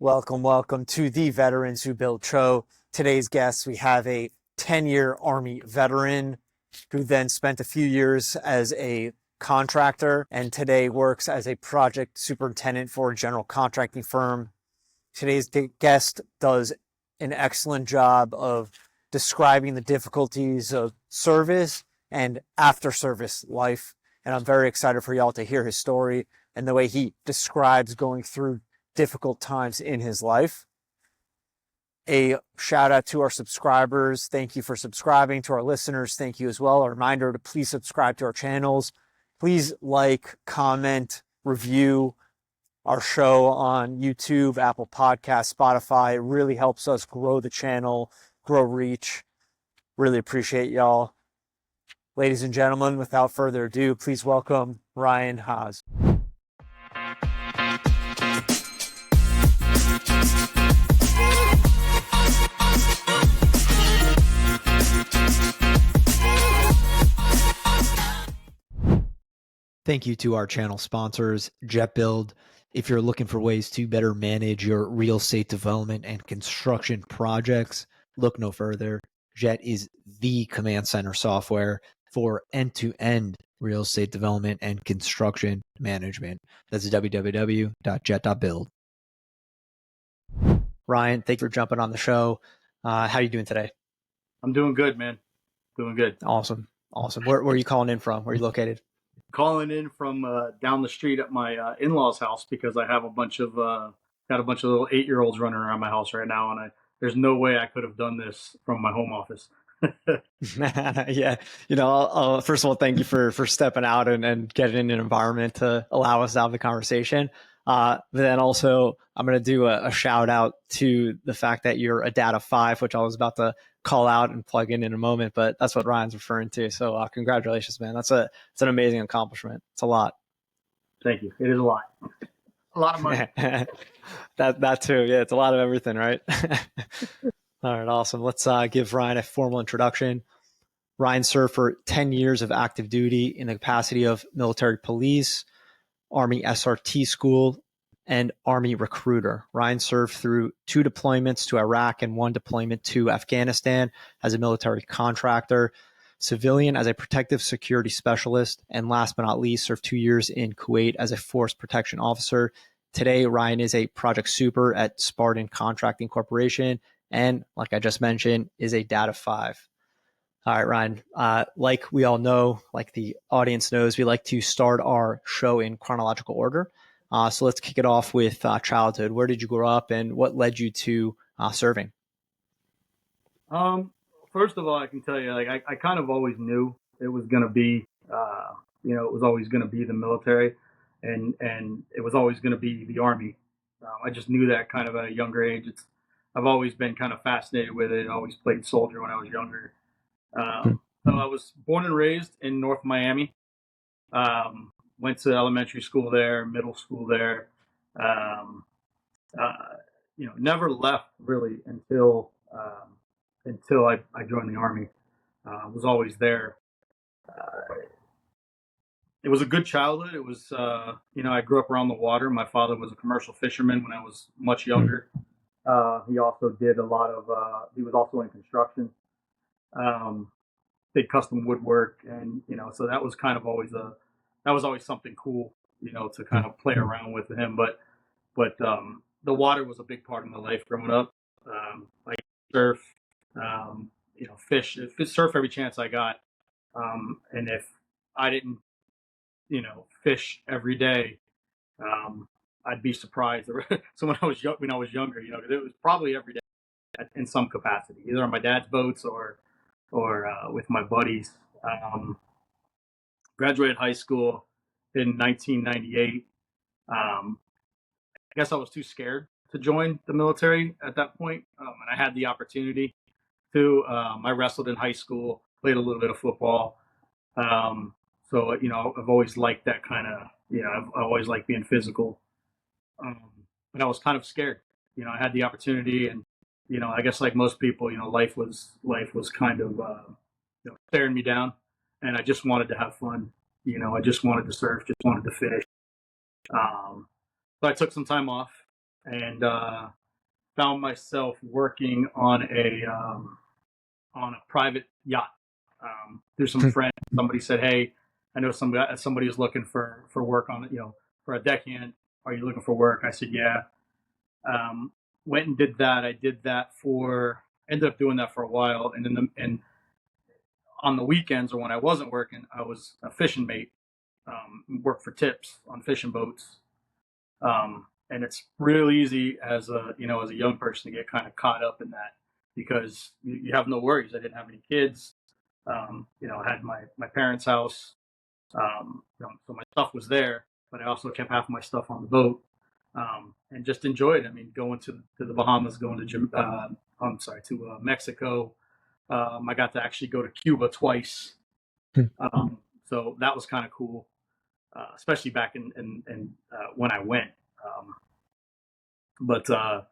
Welcome to the Veterans Who Build show. Today's guest, we have a 10-year Army veteran who then spent a few years as a contractor and today works as a project superintendent for a general contracting firm. Today's guest does an excellent job of describing the difficulties of service and after service life. And I'm very excited for y'all to hear his story and the way he describes going through difficult times in his life. A shout out to our subscribers. Thank you for subscribing. To our listeners, thank you as well. A reminder to please subscribe to our channels. Please like, comment, review our show on YouTube, Apple Podcasts, Spotify. It really helps us grow the channel, grow reach. Really appreciate y'all. Ladies and gentlemen, without further ado, please welcome Ryan Haase. Thank you to our channel sponsors, Jet.build. If you're looking for ways to better manage your real estate development and construction projects, look no further. Jet is the command center software for end-to-end real estate development and construction management. That's www.jet.build. Ryan, thank you for jumping on the show. How are you doing today? I'm doing good, man. Doing good. Awesome. Where are you calling in from? Where are you located? Calling in from down the street at my in-laws' house because I have got a bunch of little 8-year-olds running around my house right now, and there's no way I could have done this from my home office. Yeah, first of all, thank you for stepping out and getting in an environment to allow us to have the conversation. But then also, I'm going to do a shout out to the fact that you're a Data 5, which I was about to call out and plug in a moment, but that's what Ryan's referring to. So congratulations, man. It's an amazing accomplishment. It's a lot. Thank you. It is a lot of money. that too. Yeah, it's a lot of everything, right? All right, awesome. Let's give Ryan a formal introduction. Ryan served for 10 years of active duty in the capacity of military police, Army SRT School, and Army recruiter. Ryan served through 2 deployments to Iraq and 1 deployment to Afghanistan as a military contractor, civilian as a protective security specialist, and last but not least, served 2 years in Kuwait as a force protection officer. Today, Ryan is a project super at Spartan Contracting Corporation, and like I just mentioned, is a Data 5. All right, Ryan, like we all know, like the audience knows, we like to start our show in chronological order. So let's kick it off with childhood. Where did you grow up and what led you to serving? First of all, I can tell you, like I kind of always knew it was going to be, it was always going to be the military, and it was always going to be the Army. I just knew that kind of at a younger age. I've always been kind of fascinated with it. I always played soldier when I was younger. So I was born and raised in North Miami. Went to elementary school there, middle school there. Never left really until I joined the Army. Was always there. It was a good childhood. It was, I grew up around the water. My father was a commercial fisherman when I was much younger. He also did he was also in construction. Did custom woodwork, and so that was kind of always something cool, to kind of play around with him. But the water was a big part of my life growing up. I surf, fish, surf every chance I got. And if I didn't, fish every day, I'd be surprised. So when I was younger, it was probably every day in some capacity, either on my dad's boats or with my buddies. Graduated high school in 1998. I guess I was too scared to join the military at that point, and I had the opportunity to. I wrestled in high school, played a little bit of football. So I've always liked that kind of. I've always liked being physical. But I was kind of scared. I had the opportunity, and I guess like most people, life was kind of staring me down, and I just wanted to have fun. I just wanted to surf, just wanted to fish. So I took some time off, and found myself working on a private yacht through some friends. Somebody said, "Hey, I know somebody is looking for work on for a deckhand. Are you looking for work?" I said, "Yeah." Um, Went and did that. I did that for ended up doing that for a while, and and on the weekends or when I wasn't working, I was a fishing mate. Worked for tips on fishing boats. And it's real easy as a young person to get kind of caught up in that because you have no worries. I didn't have any kids. I had my parents' house. So my stuff was there, but I also kept half of my stuff on the boat, and just enjoyed. I mean, going to the Bahamas, going to Mexico. I got to actually go to Cuba twice. So that was kind of cool, especially back in when I went. But uh,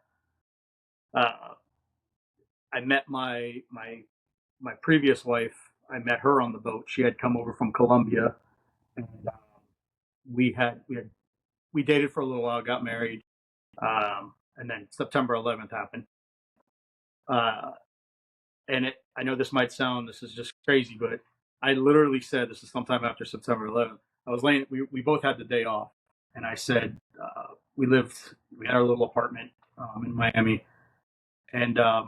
I met my previous wife. I met her on the boat. She had come over from Colombia, and we dated for a little while, got married, and then September 11th happened. Uh, and I know this is just crazy, but I literally said this is sometime after September 11th. I was laying. We both had the day off, and I said we had our little apartment in Miami, and I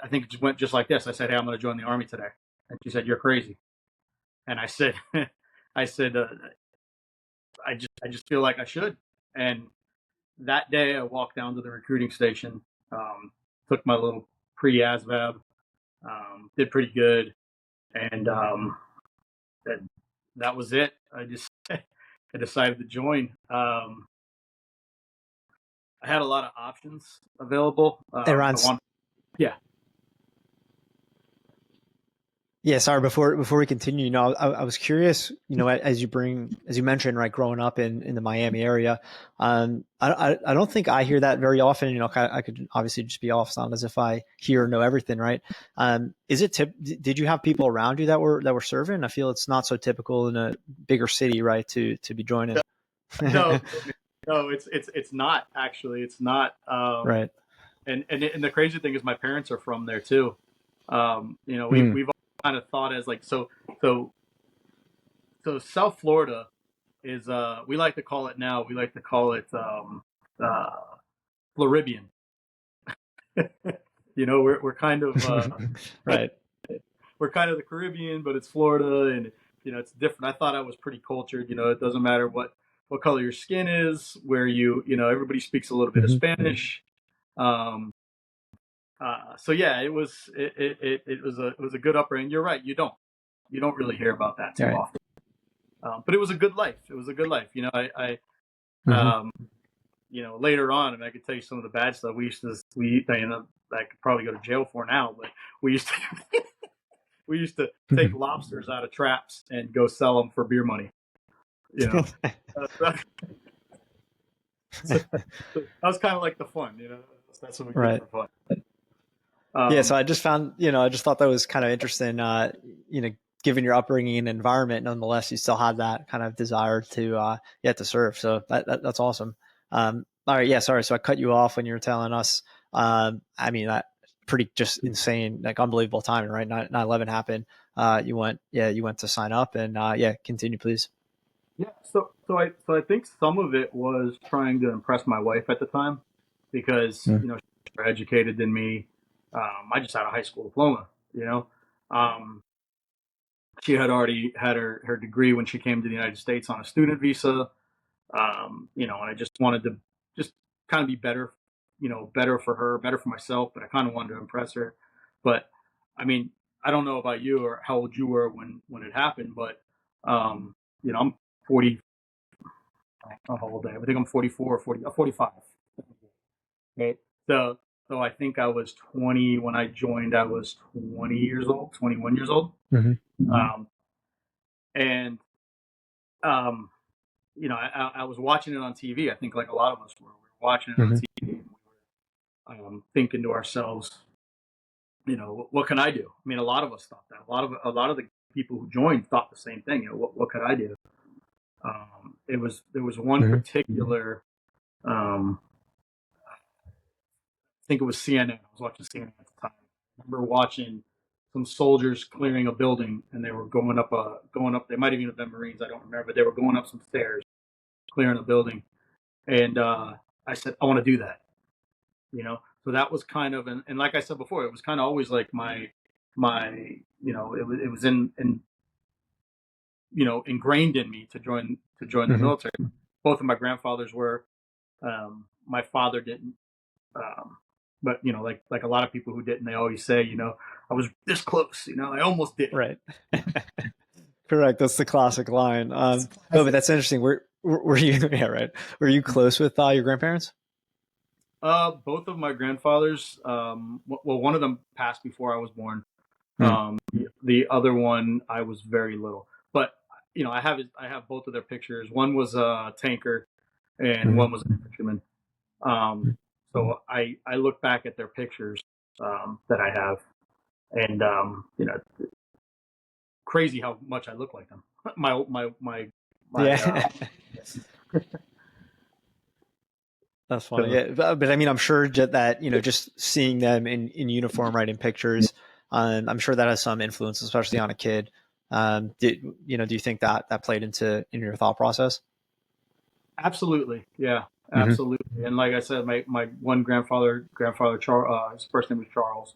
think it just went just like this. I said, "Hey, I'm going to join the army today," and she said, "You're crazy." And I said, "I said I just feel like I should." And that day, I walked down to the recruiting station, took my little pre-ASVAB, did pretty good, and that was it. I just I decided to join. I had a lot of options available. Hey, Ron, Yeah. yeah, sorry. Before we continue, I was curious. As you mentioned, right, growing up in the Miami area, I don't think I hear that very often. I could obviously just be off sound as if I hear or know everything, right? Did you have people around you that were serving? I feel it's not so typical in a bigger city, right, to be joining. No, no, it's not actually. It's not. Right. And the crazy thing is, my parents are from there too. We've kind of thought as like so South Florida is we like to call it now. We like to call it Floridian. We're kind of Right. we're kind of the Caribbean, but it's Florida, and it's different. I thought I was pretty cultured. It doesn't matter what color your skin is, where everybody speaks a little bit of Spanish. So yeah, it was a good upbringing. You're right. You don't really hear about that too often. But it was a good life. It was a good life. Later on, and I could tell you some of the bad stuff I could probably go to jail for now, but we used to we used to take lobsters out of traps and go sell them for beer money. So that was kind of like the fun. That's what we did for fun. Yeah, so I just thought that was kind of interesting. Given your upbringing and environment, nonetheless, you still had that kind of desire to serve. So that's awesome. All right, yeah, sorry. So I cut you off when you were telling us. That pretty just insane, like unbelievable timing, right? 9/11 happened. You went to sign up, and continue, please. Yeah, so I think some of it was trying to impress my wife at the time because she's more educated than me. I just had a high school diploma. She had already had her degree when she came to the United States on a student visa. And I just wanted to just kind of be better, better for her, better for myself, but I kind of wanted to impress her. But I mean, I don't know about you or how old you were when it happened, but I'm 40. How old I think I'm 44 or 45. Okay. So I think I was 20 when I joined. I was 20 years old, 21 years old. And I was watching it on TV. I think like a lot of us were. We were watching it on TV. And we were thinking to ourselves, what can I do? I mean, a lot of us thought that. A lot of the people who joined thought the same thing. What could I do? There was one particular think it was CNN. I was watching CNN at the time. I remember watching some soldiers clearing a building, and they were going up. They might have even been Marines. I don't remember. But they were going up some stairs, clearing a building, and I said, I want to do that. So that was kind of, and like I said before, it was kind of always like my it was ingrained in me to join the military. Both of my grandfathers were. My father didn't. But like a lot of people who didn't, they always say, I was this close, I almost did. Right. Correct. That's the classic line. But that's interesting. Were you, yeah, right. Were you close with your grandparents? Both of my grandfathers, well, one of them passed before I was born. The other one, I was very little, but I have both of their pictures. One was a tanker and one was an infantryman. So I look back at their pictures that I have, and crazy how much I look like them. Yeah. That's funny. Yeah, but I mean, I'm sure that just seeing them in uniform, right, in pictures, I'm sure that has some influence, especially on a kid. Do you think that played in your thought process? Absolutely, yeah, absolutely. And like I said, my one grandfather Charles, his first name was Charles.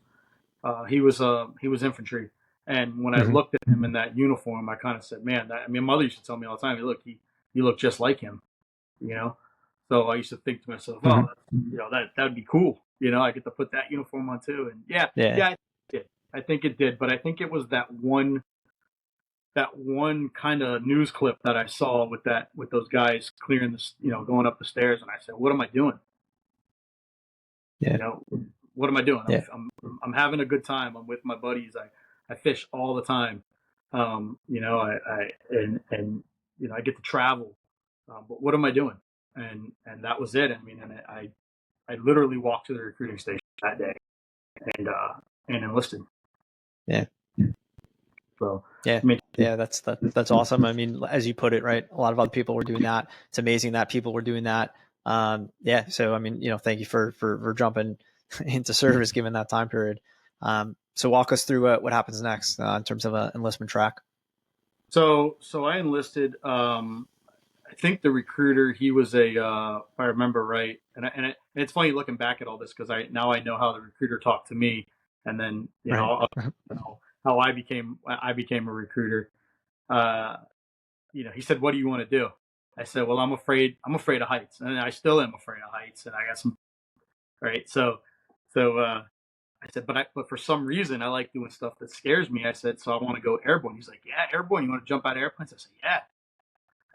He was infantry, and when I looked at him in that uniform, I kind of said, "Man, my mother used to tell me all the time, you look just like him," you know. So I used to think to myself, "Oh, that would be cool." I get to put that uniform on too, and yeah, I did. I think it did, but I think it was that one kind of news clip that I saw with those guys clearing going up the stairs, and I said, "What am I doing? Yeah. What am I doing? Yeah. I'm having a good time. I'm with my buddies. I fish all the time. I get to travel. But what am I doing?" And that was it. I mean, and I literally walked to the recruiting station that day and enlisted. Yeah. So yeah, I mean, that's awesome. I mean, as you put it, right, a lot of other people were doing that. It's amazing that people were doing that. Yeah. So I mean, thank you for jumping into service given that time period. So walk us through what happens next in terms of an enlistment track. So I enlisted. I think the recruiter, he was if I remember right, and it's funny looking back at all this because I know how the recruiter talked to me, and then how I became a recruiter. He said, "What do you want to do?" I said, "Well, I'm afraid of heights, and I still am afraid of heights, and I got some right." So I said, but for some reason I like doing stuff that scares me. I said, so I want to go airborne. He's like, "Yeah, airborne. You want to jump out of airplanes?" I said, "Yeah."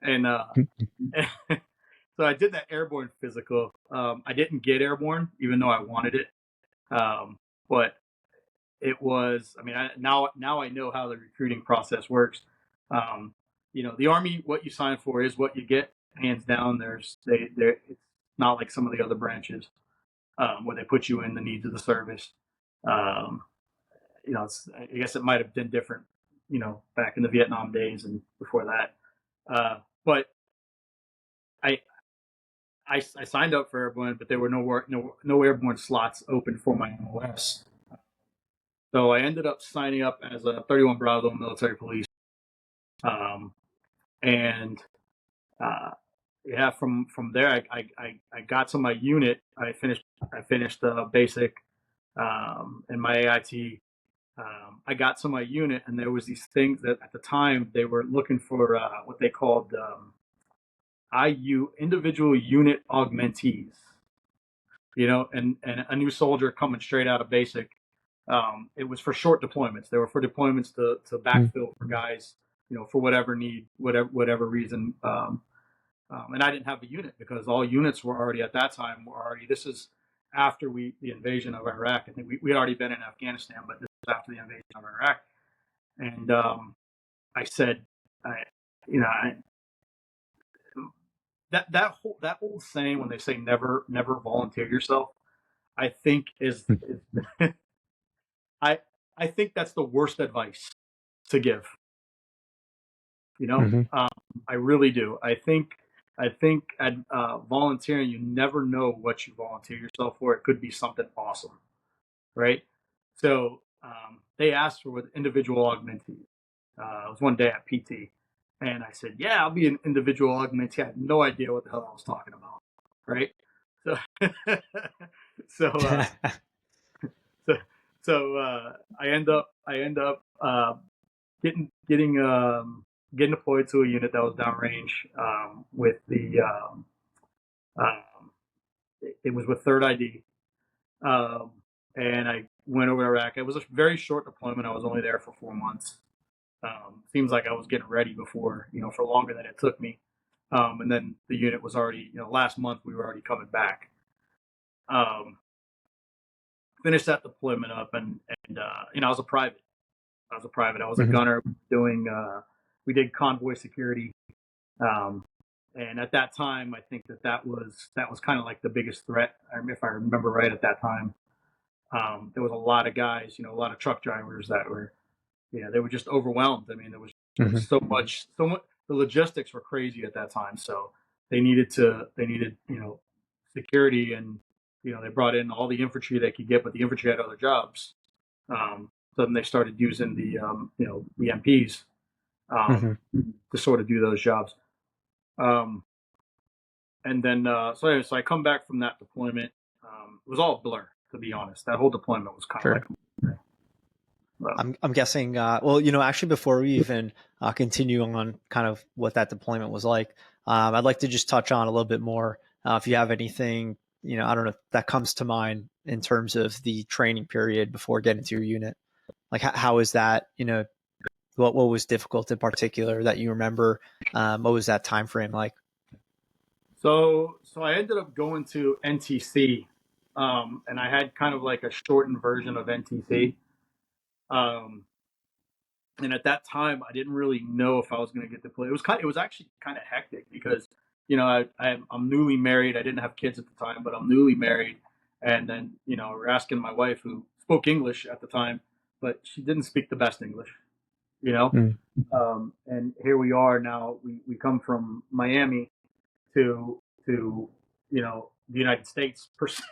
And so I did that airborne physical. I didn't get airborne, even though I wanted it. But it was. I mean, now I know how the recruiting process works. The Army, what you sign for is what you get, hands down. It's not like some of the other branches where they put you in the needs of the service. Um, I guess it might have been different, back in the Vietnam days and before that. But I I signed up for airborne, but there were no airborne slots open for my MOS. So I ended up signing up as a 31 Bravo military police. And yeah, from there, I got to my unit. I finished basic and my AIT. I got to my unit, and there was these things that at the time they were looking for what they called IU, individual unit augmentees. And a new soldier coming straight out of basic. It was for short deployments. They were for deployments to backfill for guys, for whatever need, whatever reason. And I didn't have a unit because all units were already at that time this is after the invasion of Iraq. I think we had already been in Afghanistan, but this was after the invasion of Iraq. And I said, that old saying when they say never volunteer yourself, I think is I think that's the worst advice to give. I really do. I think I think at volunteering, you never know what you volunteer yourself for. It could be something awesome, right? So they asked for with individual augmentee. It was one day at PT, and I said, "Yeah, I'll be an individual augmentee." I had no idea what the hell I was talking about, right? So, so, so, I end up getting deployed to a unit that was downrange with the um, it was with Third ID, um, and I went over to Iraq. It was a very short deployment. I was only there for 4 months. Seems like I was getting ready before, for longer than it took me. And then the unit was already, last month we were already coming back. Finished that deployment up, and I was a private. I was a Mhm. gunner doing. We did convoy security, and at that time, I think that was kind of like the biggest threat, if I remember right. At that time, there was a lot of guys, a lot of truck drivers that were, they were just overwhelmed. I mean, there was Mhm. so much. The logistics were crazy at that time, so they needed security, and they brought in all the infantry they could get, but the infantry had other jobs. So then they started using the MPs Mhm. to sort of do those jobs. Um, and then so anyway, so I come back from that deployment. It was all a blur, to be honest. That whole deployment was kind of Sure. like I'm guessing, well, actually, before we even continue on kind of what that deployment was like, I'd like to just touch on a little bit more. If you have anything, I don't know, that comes to mind in terms of the training period before getting to your unit. Like, how is that, what was difficult in particular that you remember? What was that time frame like? so I ended up going to NTC, and I had kind of like a shortened version of NTC. Um, and at that time, I didn't really know if I was going to get to play. It was actually kind of hectic because I'm newly married. I didn't have kids at the time, but I'm newly married, and then we're asking my wife, who spoke English at the time, but she didn't speak the best English. You know, Mm. and here we are now. We come from Miami to the United States per se.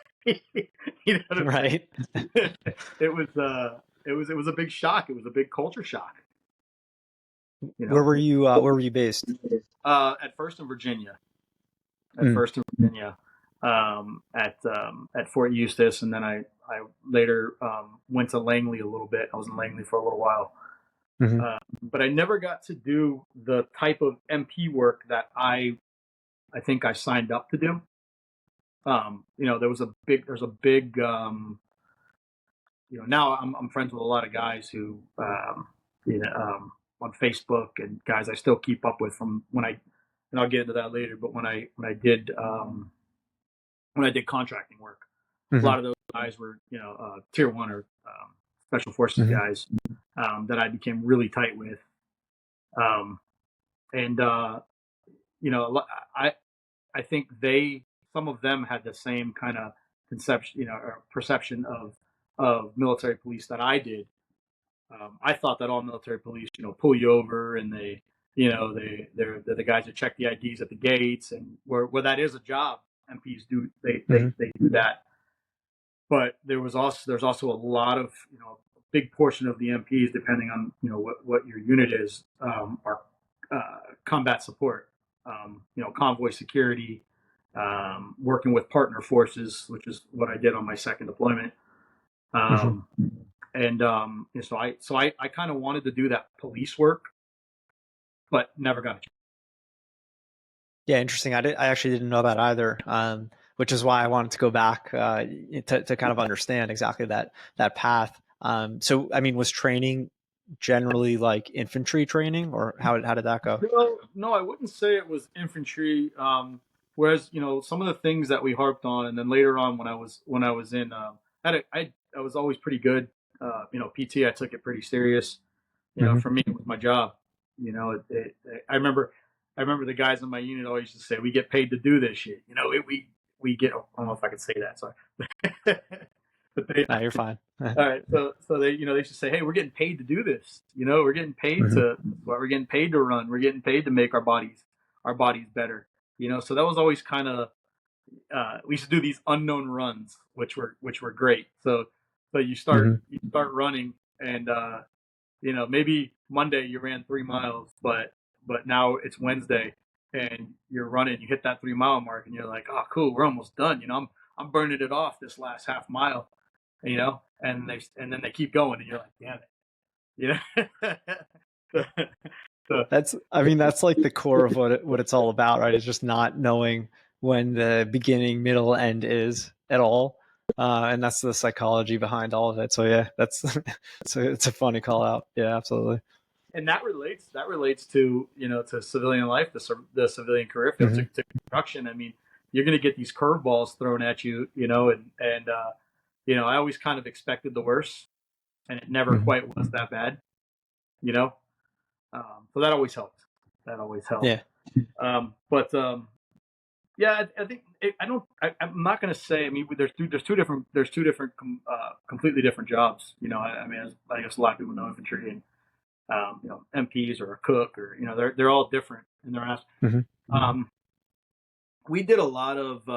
You know what I'm saying? Right. It was a big shock. It was a big culture shock. You Where know, were you? Where were you based? at first in Virginia, at Mm. first in Virginia, at Fort Eustis, and then I later went to Langley a little bit. I was in Langley for a little while, Mhm. but I never got to do the type of MP work that I think I signed up to do. There's a big now I'm friends with a lot of guys who on Facebook, and guys I still keep up with from when and I'll get into that later, but when I did contracting work, a Mhm. lot of those guys were tier one or special forces Mhm. guys that I became really tight with, um, and you know I I think some of them had the same kind of conception, or perception of military police that I did. I thought that all military police, pull you over, and they're the guys that check the IDs at the gates, and where that is a job. MPs do Mhm. they do that, but there's also a lot of a big portion of the MPs, depending on what your unit is, are combat support, convoy security, working with partner forces, which is what I did on my second deployment. Mhm. Um, and so I kind of wanted to do that police work, but never got a chance. Yeah, interesting. I actually didn't know that either. Which is why I wanted to go back to kind of understand exactly that path. So, I mean, was training generally like infantry training, or how did that go? No, I wouldn't say it was infantry. Whereas some of the things that we harped on, and then later on when I was in, I was always pretty good. PT, I took it pretty serious. Hmm. For me, it was my job. I remember the guys in my unit always used to say, "We get paid to do this shit." We get. I don't know if I can say that. Sorry, but they. No, you're fine. All right, so they used to say, "Hey, we're getting paid to do this. We're getting paid Hmm. to. Well, we're getting paid to run. We're getting paid to make our bodies better." So that was always kind of, we used to do these unknown runs, which were great. So you start running, and maybe Monday you ran 3 miles, but now it's Wednesday and you're running, you hit that 3 mile mark, and you're like, oh, cool, we're almost done. I'm burning it off this last half mile, and then they keep going, and you're like, damn it, so, I mean, that's like the core of what it's all about, right? It's just not knowing when the beginning, middle, end is at all. And that's the psychology behind all of it. So yeah, it's a funny call out. Yeah, absolutely. and that relates to to civilian life, the civilian career field, to construction. I mean, you're going to get these curveballs thrown at you, and I always kind of expected the worst, and it never quite was that bad, you know. So that always helped. Yeah. Yeah, I think I'm not going to say. I mean, there's two different completely different jobs. I mean, I guess a lot of people know infantry and MPs or a cook, or they're all different in their aspects. We did a lot of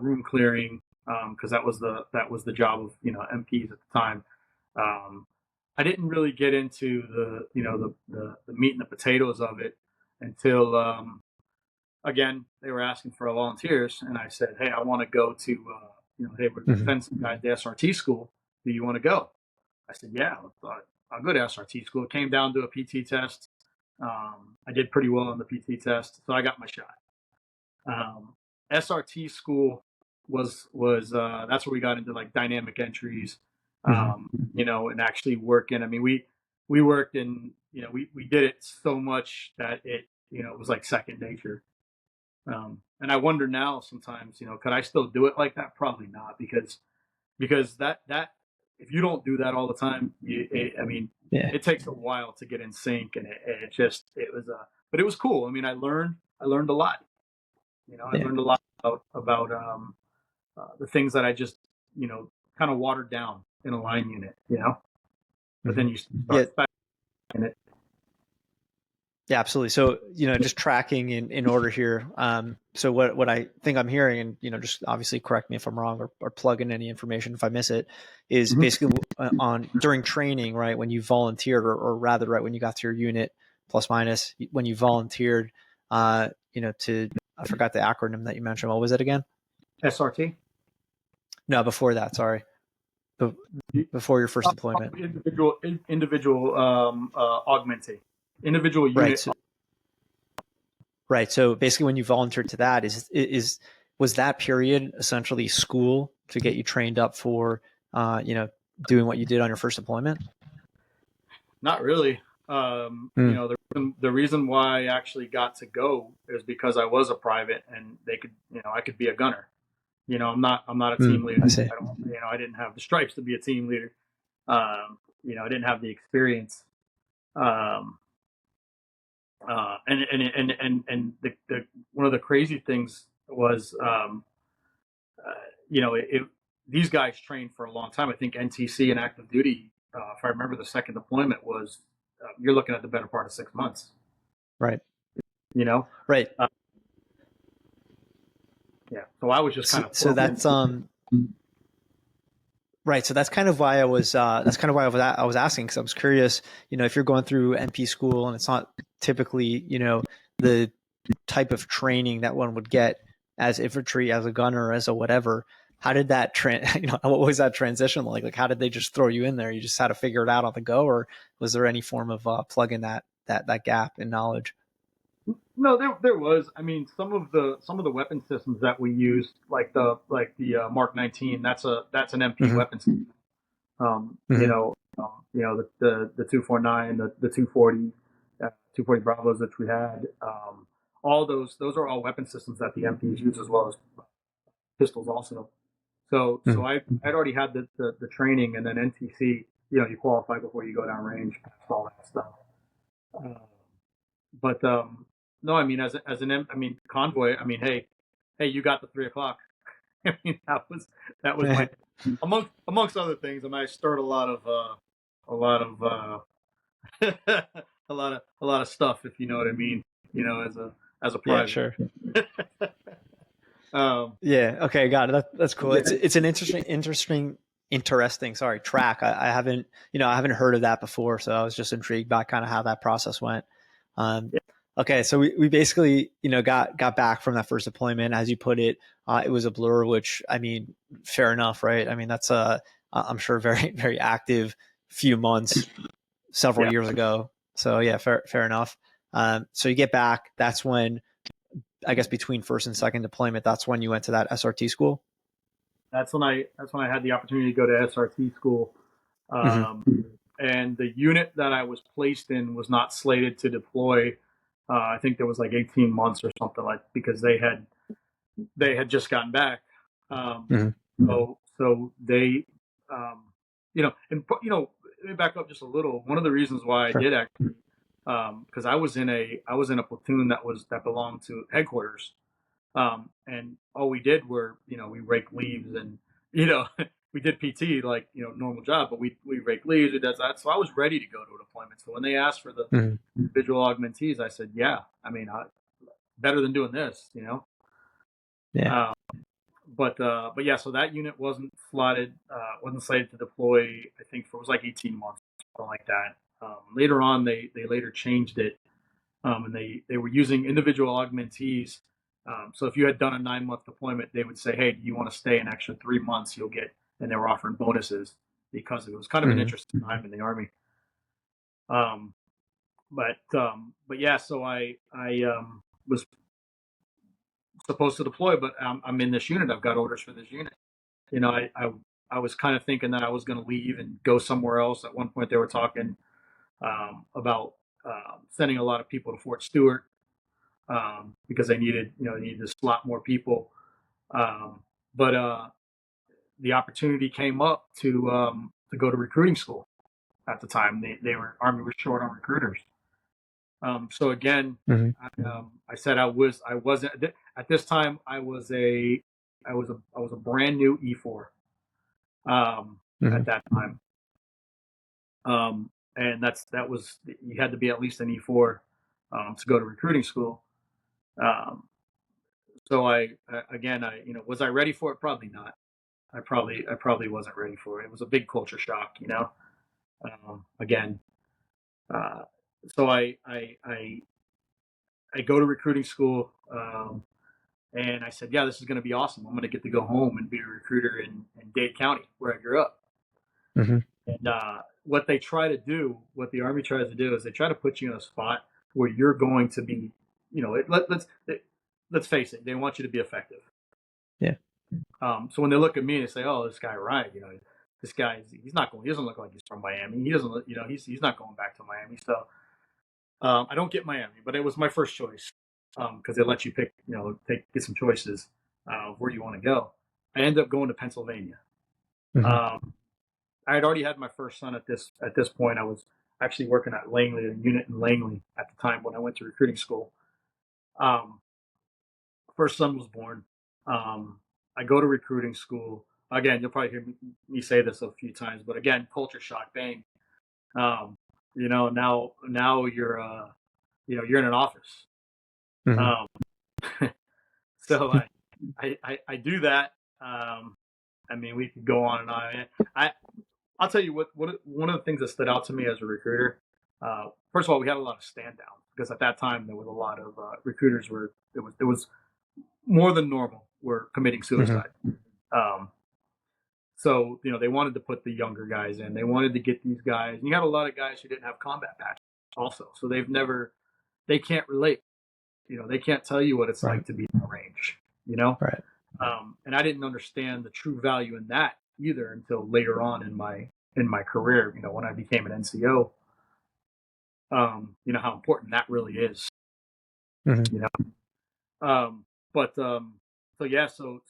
room clearing, because that was the job of MPs at the time. I didn't really get into the meat and the potatoes of it until again they were asking for volunteers, and I said, hey, I want to go to hey, we're defense guys, the SRT school. Do you want to go? I said, yeah, I'll go to SRT school. It came down to a PT test. I did pretty well on the PT test, so I got my shot. SRT school was that's where we got into like dynamic entries, and actually working. I mean, we worked in, we did it so much that it was like second nature. And I wonder now sometimes, could I still do it like that? Probably not, because that if you don't do that all the time, it takes a while to get in sync, and but it was cool. I mean, I learned a lot. I learned a lot about the things that I just kind of watered down in a line unit. But then you start in it. Yeah, absolutely. So, just tracking in order here. So what I think I'm hearing, and, just obviously correct me if I'm wrong, or plug in any information if I miss it, is basically during training, right? When you volunteered, or rather, right, when you got to your unit, plus minus, when you volunteered, I forgot the acronym that you mentioned. What was it again? SRT? No, before that, sorry. Before your first deployment. Individual augmentee. Individual unit. Right. So basically when you volunteered to that, was that period essentially school to get you trained up for, doing what you did on your first deployment? Not really. The reason why I actually got to go is because I was a private, and they could, I could be a gunner. I'm not a team leader. I didn't have the stripes to be a team leader. I didn't have the experience. And the one of the crazy things was, these guys trained for a long time. I think NTC and active duty, if I remember, the second deployment was, you're looking at the better part of 6 months. Right. Right. Yeah. So I was just kind of. So that's right. So that's kind of why I was asking, because I was curious, if you're going through MP school and it's not typically, the type of training that one would get as infantry, as a gunner, as a whatever, how did that what was that transition like? Like, how did they just throw you in there? You just had to figure it out on the go, or was there any form of plugging that gap in knowledge? No, there was. I mean, some of the weapon systems that we used, like the Mark 19, that's an MP weapon system. The 249, the 240, 240 Bravos that we had. All those are all weapon systems that the MPs use, as well as pistols also. So I'd already had the training, and then NTC, you qualify before you go down range, all that stuff. But no, I mean, convoy. I mean, hey, you got the 3 o'clock. I mean, that was my amongst other things. I mean, I stirred a lot of stuff, if you know what I mean. as a Yeah, private. sure. Um, Yeah. Okay. Got it. That's cool. yeah. It's an interesting, sorry, track. I haven't, I haven't heard of that before. So I was just intrigued by kind of how that process went. Um, Yeah. okay. So we basically, got back from that first deployment, as you put it. It was a blur, which, I mean, fair enough, right? I mean, that's I'm sure very, very active few months several Yeah. years ago. So yeah, fair enough. So you get back, that's when, I guess, between first and second deployment, that's when you went to that SRT school. That's when I had the opportunity to go to SRT school. Mm-hmm. And the unit that I was placed in was not slated to deploy. I think there was like 18 months or something, like, because they had just gotten back. Mm-hmm. So they, let me back up just a little. One of the reasons why I Sure. did actually, because I was in a platoon that belonged to headquarters. And all we did were, we raked leaves and, we did PT like, normal job, but we rake leaves, we did that. So I was ready to go to a deployment. So when they asked for the Mm-hmm. individual augmentees, I said, yeah, I mean, better than doing this, Yeah. But yeah, so that unit wasn't slated to deploy. I think it was like 18 months, something like that. Later on, they later changed it, and they were using individual augmentees. So if you had done a 9-month deployment, they would say, "Hey, do you want to stay an extra 3 months? You'll get," and they were offering bonuses because it was kind of an Mm-hmm. interesting time in the Army. Um, but yeah, so I was supposed to deploy, but I'm in this unit. I've got orders for this unit. I was kind of thinking that I was going to leave and go somewhere else. At one point, they were talking about sending a lot of people to Fort Stewart, because they needed to slot more people. But the opportunity came up to go to recruiting school. At the time, Army was short on recruiters. So again, Mm-hmm. I said I wasn't at this time. I was a brand new E4 Mm-hmm. at that time. And that was, you had to be at least an E4 to go to recruiting school. So was I ready for it? Probably not. I probably wasn't ready for it. It was a big culture shock. Again, uh, so I go to recruiting school, and I said, yeah, this is going to be awesome. I'm going to get to go home and be a recruiter in Dade County, where I grew up. Mm-hmm. And what the Army tries to do is they try to put you in a spot where you're going to be, let's face it, they want you to be effective. Yeah. So when they look at me and they say, "Oh, this guy Ryan, he's not going. He doesn't look like he's from Miami. He doesn't, he's not going back to Miami." So I don't get Miami, but it was my first choice, because they let you pick, get some choices where you want to go. I ended up going to Pennsylvania. Mm-hmm. I had already had my first son at this point. I was actually working at Langley, a unit in Langley at the time when I went to recruiting school. Um, First son was born. I go to recruiting school. Again, you'll probably hear me say this a few times, but again, culture shock, bang. Now you're in an office. Mm-hmm. So I do that. I mean, we could go on and on. I'll tell you what one of the things that stood out to me as a recruiter. First of all, we had a lot of stand down because at that time there was a lot of recruiters there was more than normal were committing suicide. Mm-hmm. So they wanted to put the younger guys in. They wanted to get these guys, and you had a lot of guys who didn't have combat patches also. So they can't relate. They can't tell you what it's Right. like to be in the range. Right. And I didn't understand the true value in that either until later on in my career. When I became an NCO, how important that really is. Mm-hmm. But so yeah, so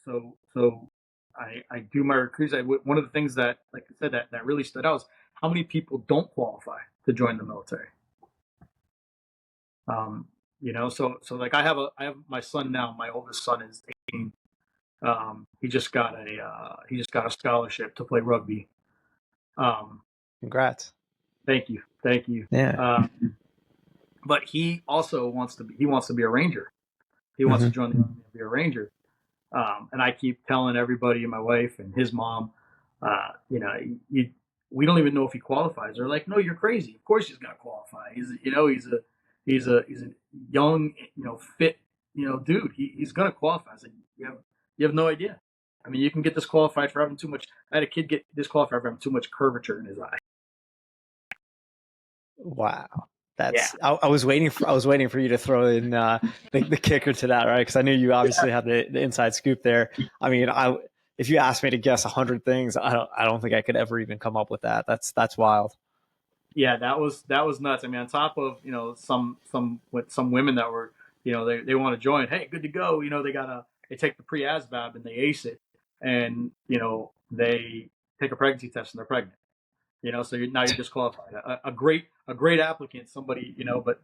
I do my recruits. One of the things that, like I said, that really stood out is how many people don't qualify to join the military. So like I have my son now. My oldest son is 18. He just got a scholarship to play rugby. Congrats. Thank you. Yeah. But he also wants to be a ranger. He wants to join the Army and be a Ranger. And I keep telling everybody, my wife and his mom, you know, we don't even know if he qualifies. They're like, no, you're crazy. Of course he's going to qualify. He's a young, you know, fit, you know, dude. He's going to qualify. I said, you have no idea. I mean, you can get disqualified for having too much. I had a kid get disqualified for having too much curvature in his eye. Wow. That's I was waiting for you to throw in the kicker to that, right? Because I knew you obviously had the inside scoop there. I mean, if you asked me to guess 100 things, I don't think I could ever even come up with that. That's wild. Yeah, that was nuts. I mean, on top of, you know, some women that were, you know, they want to join. Hey, good to go. You know, they take the pre-ASVAB and they ace it, and you know they take a pregnancy test and they're pregnant. You know, so now you're disqualified. A great applicant, somebody, you know, but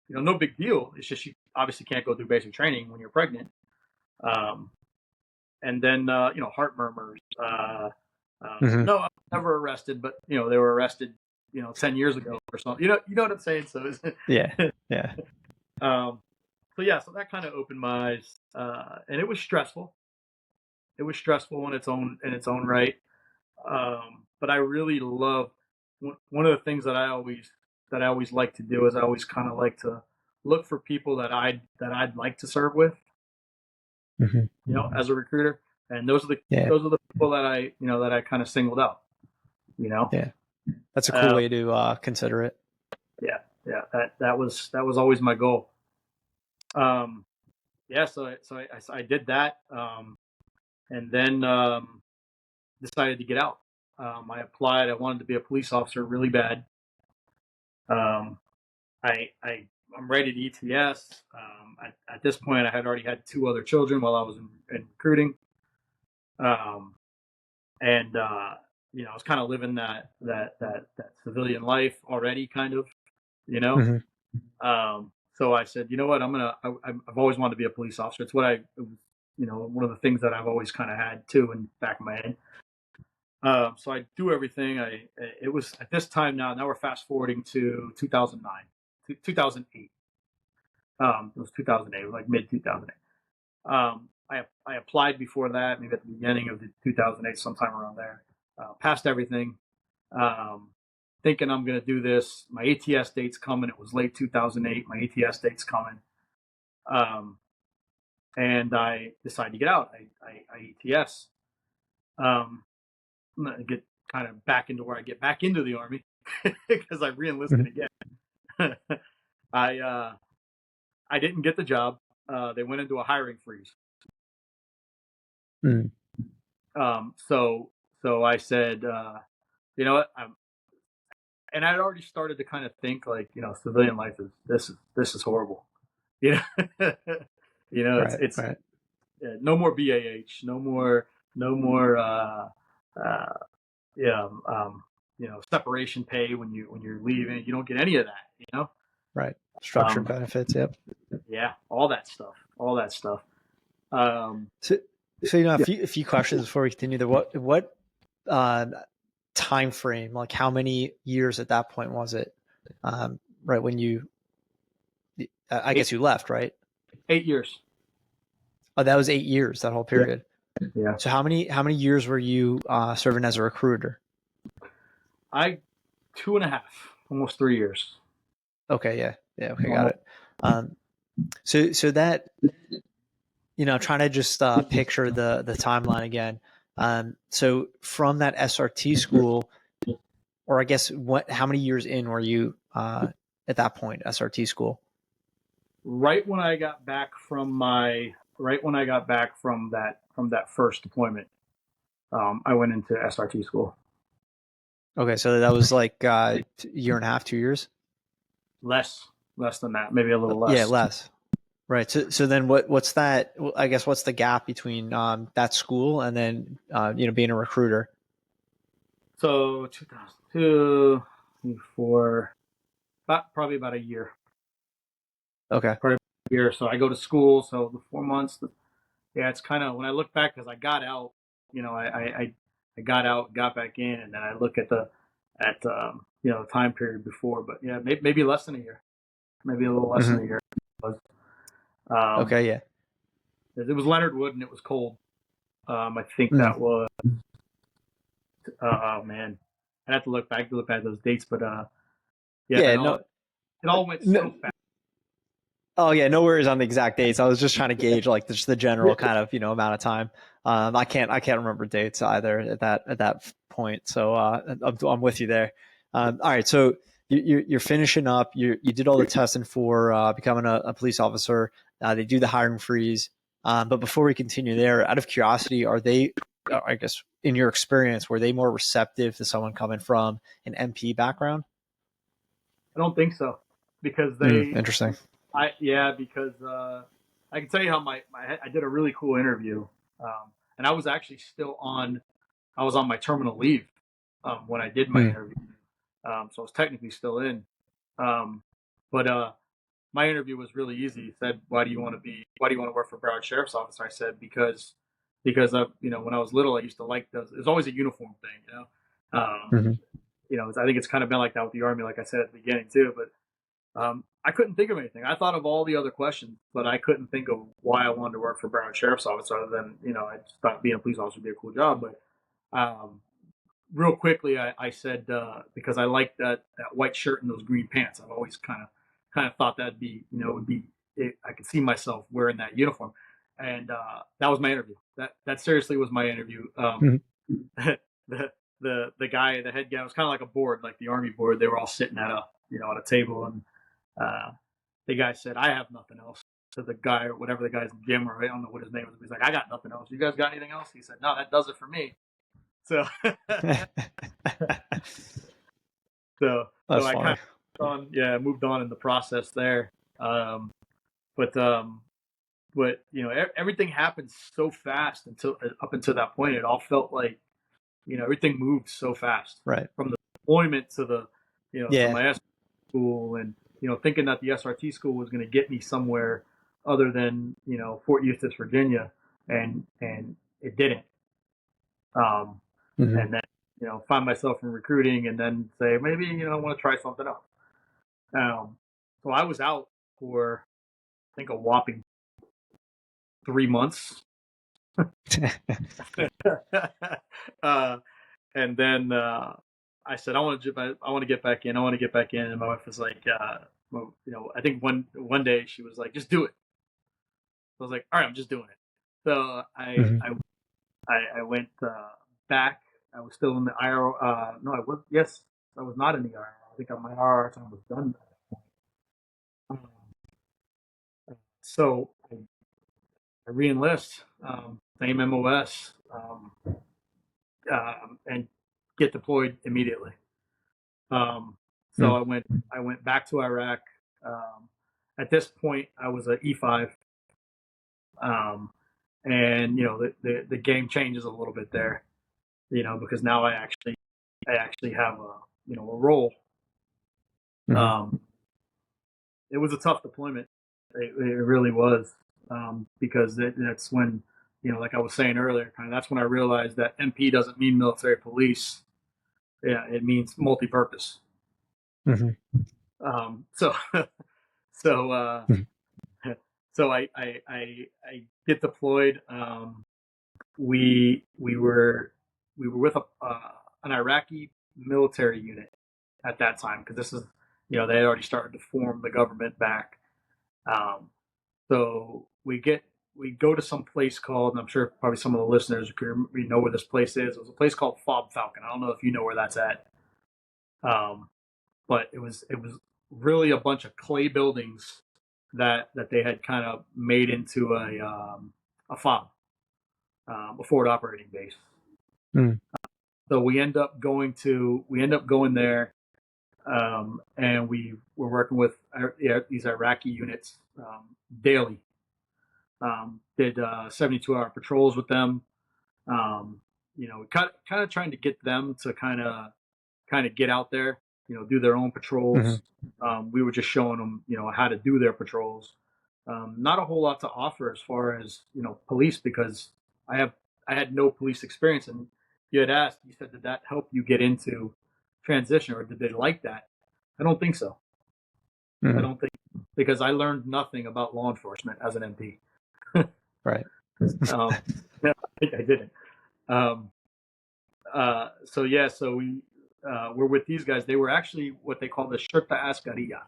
you know, no big deal. It's just you obviously can't go through basic training when you're pregnant. And then you know, heart murmurs. No, I was never arrested, but you know, they were arrested, you know, 10 years ago or something. You know what I'm saying? So yeah. So yeah, so that kind of opened my eyes, and it was stressful. It was stressful in its own right. But I really love, one of the things that I always like to do is I always kind of like to look for people that I'd like to serve with, you know, as a recruiter. And those are the people that I kind of singled out, you know? Yeah. That's a cool way to consider it. Yeah. That was always my goal. Yeah. So I did that. And then, decided to get out. I applied. I wanted to be a police officer really bad. I'm ready to ETS. At this point, I had already had 2 other children while I was in recruiting. And you know, I was kind of living that civilian life already, kind of, you know. So I said, you know what, I've always wanted to be a police officer. It's what you know, one of the things that I've always kind of had too in the back of my head. So I do everything. It was at this time now we're fast forwarding to 2009, 2008. It was 2008, it was like mid 2008. I applied before that, maybe at the beginning of the 2008, sometime around there. Passed everything, thinking I'm going to do this. My ATS date's coming. It was late 2008. My ATS date's coming. And I decided to get out. I ETS. I'm going to get kind of back into where I get back into the Army because I re-enlisted again. I didn't get the job. They went into a hiring freeze. So I said, you know what? And I'd already started to kind of think like, you know, civilian life this is horrible. You know, you know, it's right. No more BAH, no more, you know, separation pay when you're leaving. You don't get any of that, you know. Right. Structured benefits. Yep. Yeah, all that stuff. So you know, a few questions before we continue. What time frame, like how many years at that point was it? Right when you, I guess you left, right? 8 years. Oh, that was 8 years. That whole period. Yeah. So how many years were you serving as a recruiter? 2.5, almost 3 years. Okay. Yeah. Okay. Got it. So that, you know, trying to just picture the timeline again. So from that SRT school, or I guess how many years in were you at that point, SRT school? Right when I got back from that first deployment, I went into SRT school. Okay, so that was like a year and a half, 2 years? Less than that, maybe a little less. Yeah, less. Right. So then what's that? I guess what's the gap between that school and then you know, being a recruiter? So 2002, 2004, probably about a year. Okay. Probably a year. So I go to school. So the 4 months. Yeah, it's kind of, when I look back, because I got out. You know, I got out, got back in, and then I look at you know, the time period before. But yeah, maybe less than a year, maybe a little less than a year. Okay, yeah. It was Leonard Wood, and it was cold. I think Mm. that was. Oh man, I have to look back at those dates, but Yeah, it all went no, so fast. oh yeah, no worries on the exact dates. I was just trying to gauge like just the general kind of amount of time. I can't remember dates either at that point. So I'm with you there. All right, so you're finishing up. You did all the testing for becoming a police officer. They do the hiring freeze. But before we continue there, out of curiosity, are they? I guess in your experience, were they more receptive to someone coming from an MP background? I don't think so, because Interesting. because I can tell you how I did a really cool interview, and I was actually I was on my terminal leave when I did my interview, so I was technically still in, but my interview was really easy. He said, why do you want to work for Broward Sheriff's Office? I said, because of, when I was little, I used to like those. It was always a uniform thing, Mm-hmm. I think it's kind of been like that with the Army, like I said at the beginning too. But I couldn't think of anything. I thought of all the other questions, but I couldn't think of why I wanted to work for Broward Sheriff's Office other than, I just thought being a police officer would be a cool job. But real quickly, I said, because I like that white shirt and those green pants. I've always kind of thought that'd be, I could see myself wearing that uniform. And that was my interview. That seriously was my interview. The guy, the head guy, was kind of like a board, like the Army board. They were all sitting at a table, and the guy said, "I have nothing else." To the guy, or whatever the guy's Jim, or I don't know what his name was. He's like, "I got nothing else. You guys got anything else?" He said, "No, that does it for me." So, so I kind of moved on in the process there. But everything happened so fast up until that point. It all felt like, everything moved so fast. Right. From the deployment to the, to my SRT school, and thinking that the SRT school was going to get me somewhere other than Fort Eustis, Virginia, and it didn't. And then find myself in recruiting, and then say maybe I want to try something else. So I was out for, I think, a whopping 3 months. And then I said, I want to get back in. And my wife was like, I think one day she was like, just do it. I was like, all right, I'm just doing it. So I went back. I was still in the IR. No, I was. Yes, I was not in the IR. I think my IR time was done. So I re-enlist, same MOS, and get deployed immediately. So I went back to Iraq. At this point, I was an E5, and the game changes a little bit there, because now I actually have a role. It was a tough deployment. It really was, because that's when, like I was saying earlier, that's when I realized that MP doesn't mean military police. Yeah, it means multi-purpose. So so I get deployed. We were with an Iraqi military unit at that time, because this is, they had already started to form the government back. So we go to some place called, and I'm sure probably some of the listeners know where this place is. It was a place called Fob Falcon. I don't know if you know where that's at. But it was really a bunch of clay buildings that they had kind of made into a fob, a forward operating base. So we end up going there, and we were working with these Iraqi units daily. Did 72-hour patrols with them. Kind of trying to get them to kind of get out there, do their own patrols. We were just showing them, how to do their patrols. Not a whole lot to offer as far as, police, because I had no police experience. And you had asked, you said, did that help you get into transition, or did they like that? I don't think so. I don't think, because I learned nothing about law enforcement as an MP. Right. No, I think I didn't. Um, so yeah, so we were with these guys. They were actually what they call the Shurta Askariya,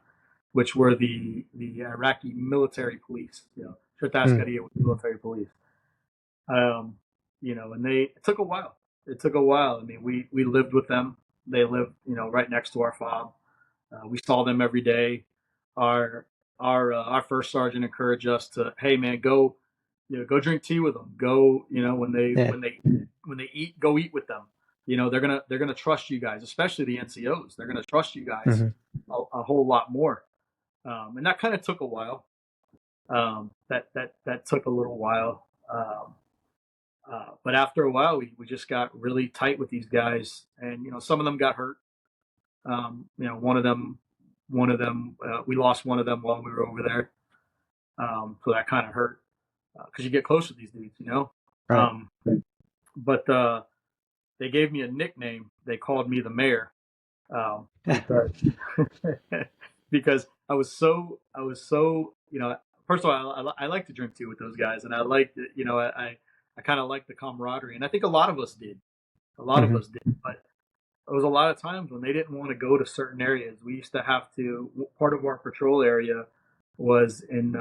which were the Iraqi military police. Shurta Askariya was military police. And it took a while. It took a while. I mean, we lived with them. They lived, right next to our fob. We saw them every day. Our our first sergeant encouraged us to, hey man, go, go drink tea with them. Go, Yeah. when they eat, go eat with them. They're gonna trust you guys, especially the NCOs. They're gonna trust you guys a whole lot more. And that kind of took a while. That took a little while. But after a while, we just got really tight with these guys, and some of them got hurt. One of them, we lost one of them while we were over there. So that kind of hurt because you get close with these dudes, Right. But they gave me a nickname. They called me the mayor because, because I was so. First of all, I like to drink tea with those guys, and I liked it. I kind of liked the camaraderie, and I think a lot of us did. A lot of us did, but there was a lot of times when they didn't want to go to certain areas. We used to have to. Part of our patrol area was in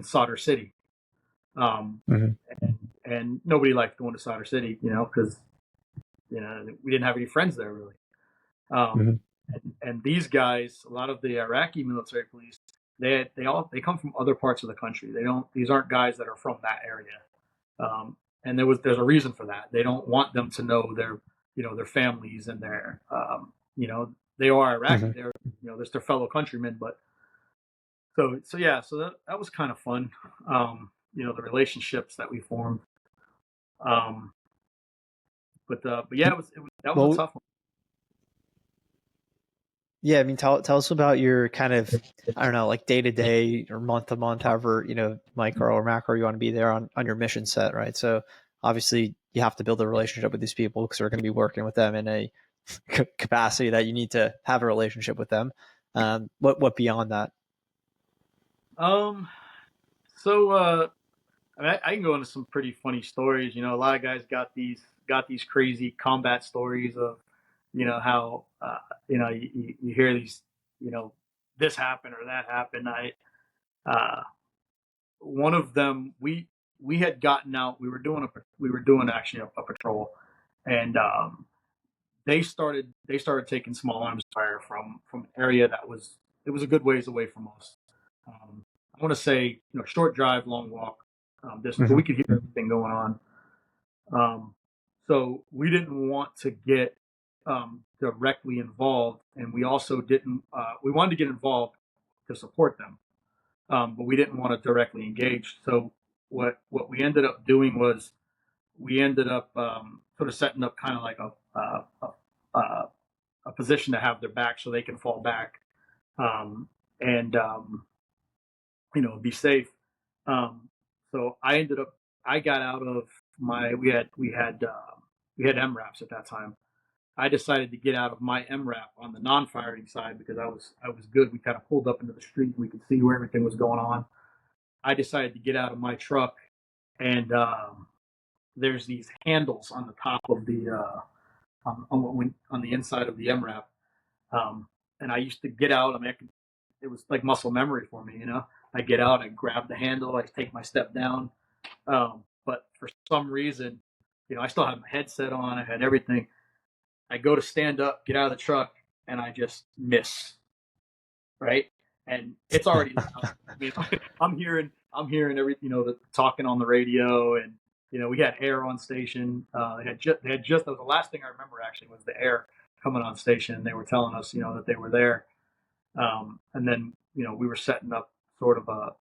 Solder City, and nobody liked going to Solder City, because we didn't have any friends there really. And these guys, a lot of the Iraqi military police, they come from other parts of the country. These aren't guys that are from that area. And there's a reason for that. They don't want them to know their families and their they are Iraqi. They're there's their fellow countrymen, but so that was kind of fun. The relationships that we formed. But yeah, that was a tough one. Yeah, I mean, tell us about your kind of, I don't know, like day to day or month to month, however, micro or macro you want to be there on your mission set, right? So obviously you have to build a relationship with these people because we're going to be working with them in a capacity that you need to have a relationship with them. What beyond that? I mean, I can go into some pretty funny stories. A lot of guys got these crazy combat stories of, how you hear these, this happened or that happened. One of them, we had gotten out. We were doing actually a patrol, and they started taking small arms fire from an area that was a good ways away from us. I want to say, short drive, long walk distance, but we could hear everything going on. So we didn't want to get directly involved, and we also didn't. We wanted to get involved to support them, but we didn't want to directly engage. So what we ended up doing was we ended up sort of setting up kind of like a position to have their back so they can fall back and be safe. So I got out of my we had MRAPs at that time. I decided to get out of my MRAP on the non-firing side because I was good. We kind of pulled up into the street. We could see where everything was going on. I decided to get out of my truck, and there's these handles on the top of the on the inside of the MRAP. And I used to get out. I mean, it was like muscle memory for me. I get out, I grab the handle, I take my step down. But for some reason, I still had my headset on. I had everything. I go to stand up, get out of the truck, and I just miss. Right, and it's already loud. I mean, I'm hearing every the talking on the radio, and we had air on station. They had just that was the last thing I remember actually was the air coming on station. They were telling us that they were there, and then we were setting up sort of a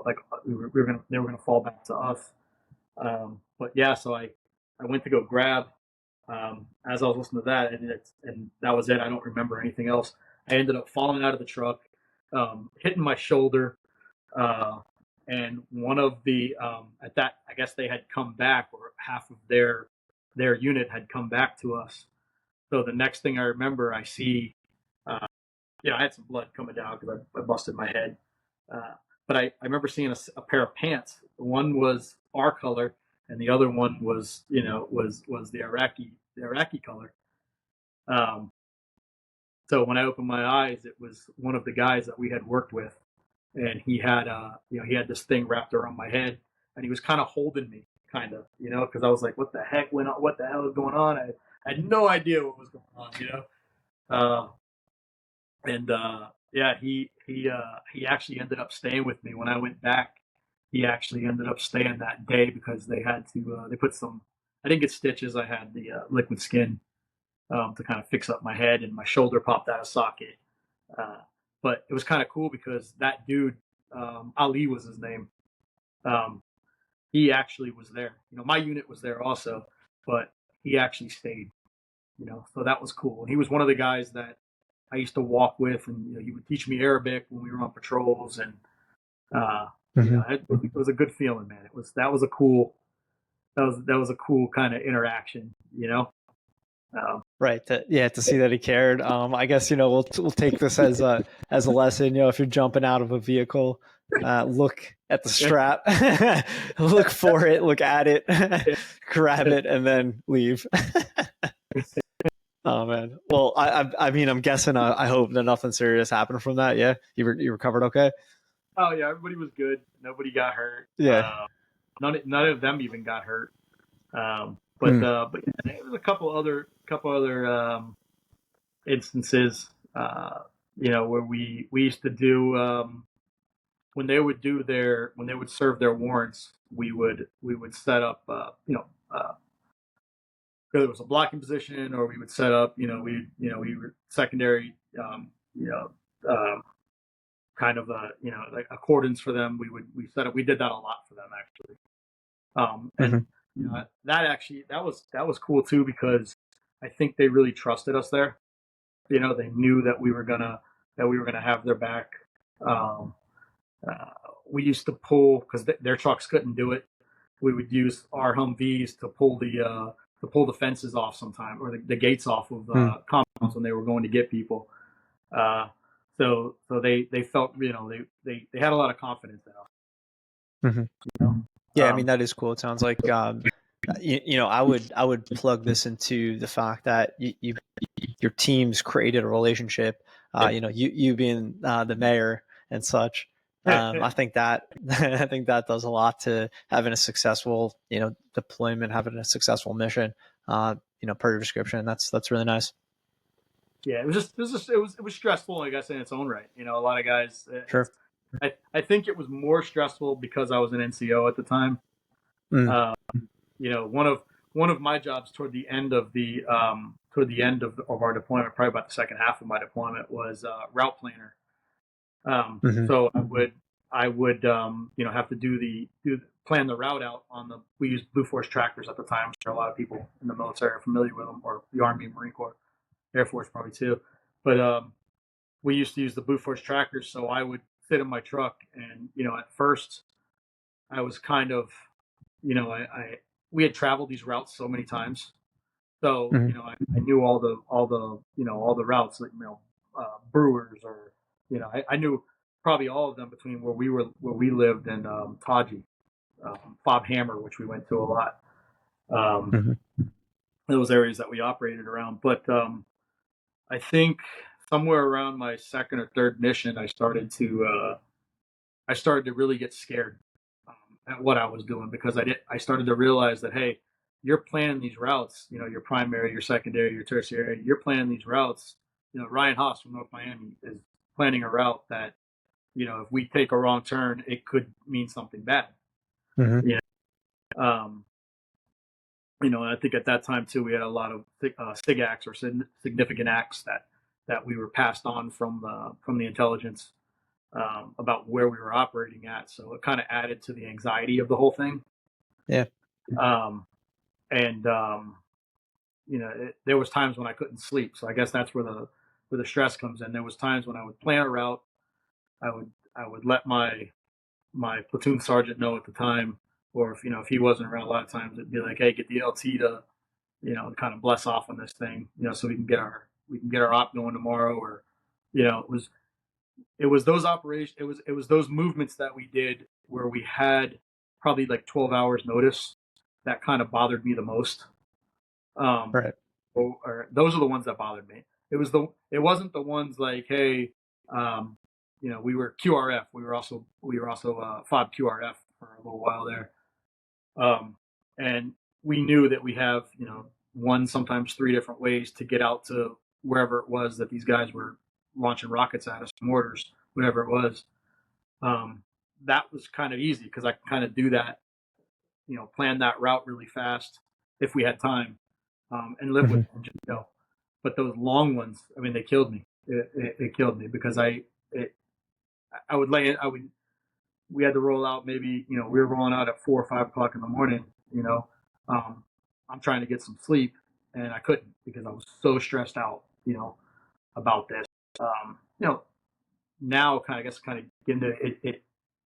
like they were gonna fall back to us. But yeah, so I went to go grab as I was listening to that, and that was it. I don't remember anything else. I ended up falling out of the truck, hitting my shoulder, and one of the at that I guess they had come back, or half of their unit had come back to us. So the next thing I remember, I see, I had some blood coming down because I busted my head. but I remember seeing a pair of pants. One was our color, and the other one was was the Iraqi color. Um, so when I opened my eyes, it was one of the guys that we had worked with, and he had he had this thing wrapped around my head, and he was kind of holding me, because I was like, what the heck went on? What the hell is going on? I had no idea what was going on, uh, and yeah, he actually ended up staying with me when I went back. He actually ended up staying that day because they had to they put some. I didn't get stitches. I had the liquid skin to kind of fix up my head, and my shoulder popped out of socket. Uh, but it was kind of cool because that dude, Ali was his name. Um, he actually was there. My unit was there also, but he actually stayed. So that was cool. And he was one of the guys that I used to walk with, and he would teach me Arabic when we were on patrols, and it was a good feeling, man. That was a cool kind of interaction. Right. To see that he cared. I guess, we'll take this as a lesson. If you're jumping out of a vehicle, look at the strap, look for it, look at it, grab it, and then leave. Oh man. Well, I mean, I'm guessing. I hope that nothing serious happened from that. Yeah, you recovered okay. Oh yeah, everybody was good. Nobody got hurt. Yeah. None of them even got hurt. But there was a couple other instances, where we used to do when they would serve their warrants, we would set up whether it was a blocking position or we would set up we were secondary kind of like accordance for them. We set up. We did that a lot for them actually. And that was cool too because I think they really trusted us there. They knew that we were gonna have their back. We used to pull because their trucks couldn't do it. We would use our Humvees to pull the fences off sometime or the gates off of compounds when they were going to get people. So they felt they had a lot of confidence in us. Yeah, I mean that is cool. It sounds like I would plug this into the fact that your teams created a relationship. You being the mayor and such. I think that does a lot to having a successful deployment, having a successful mission. Per your description, that's really nice. Yeah, it was stressful, I guess, in its own right. A lot of guys. Sure. I think it was more stressful because I was an NCO at the time. One of my jobs toward the end of our deployment, probably about the second half of my deployment, was route planner. So I would have to plan the route out we used Blue Force tractors at the time. I'm sure a lot of people in the military are familiar with them, or the Army and Marine Corps, Air Force probably too. But we used to use the Blue Force tractors, so I would sit in my truck, and at first I was kind of, we had traveled these routes so many times, so I knew all the routes, like Brewers, or I knew probably all of them between where we lived and Taji, Fob Hammer, which we went to a lot. Those areas that we operated around, but I think somewhere around my second or third mission, I started to really get scared at what I was doing, because I started to realize that, hey, you're planning these routes, your primary, your secondary, your tertiary, you're planning these routes. Ryan Haase from North Miami is planning a route that, if we take a wrong turn, it could mean something bad. And I think at that time too, we had a lot of SIG acts, or significant acts that we were passed on from the intelligence about where we were operating at. So it kind of added to the anxiety of the whole thing. Yeah. There was times when I couldn't sleep. So I guess that's where the stress comes in. There was times when I would plan a route. I would let my platoon sergeant know at the time, or if he wasn't around, a lot of times it'd be like, hey, get the LT to kind of bless off on this thing, so we can get our op going tomorrow, or it was it was those operations. It was those movements that we did where we had probably like 12 hours notice that kind of bothered me the most. Um, Right. or those are the ones that bothered me. It wasn't the ones like, hey, um, we were QRF. We were also FOB QRF for a little while there. And we knew that we have, one, sometimes three different ways to get out to wherever it was that these guys were launching rockets at us, mortars, whatever it was. That was kind of easy because I could kind of do that, plan that route really fast if we had time, and live with it and just go. But those long ones, I mean, they killed me. It killed me because I would lay it. We had to roll out maybe, we were rolling out at 4 or 5 o'clock in the morning, I'm trying to get some sleep and I couldn't because I was so stressed out, about this. Now kind of get into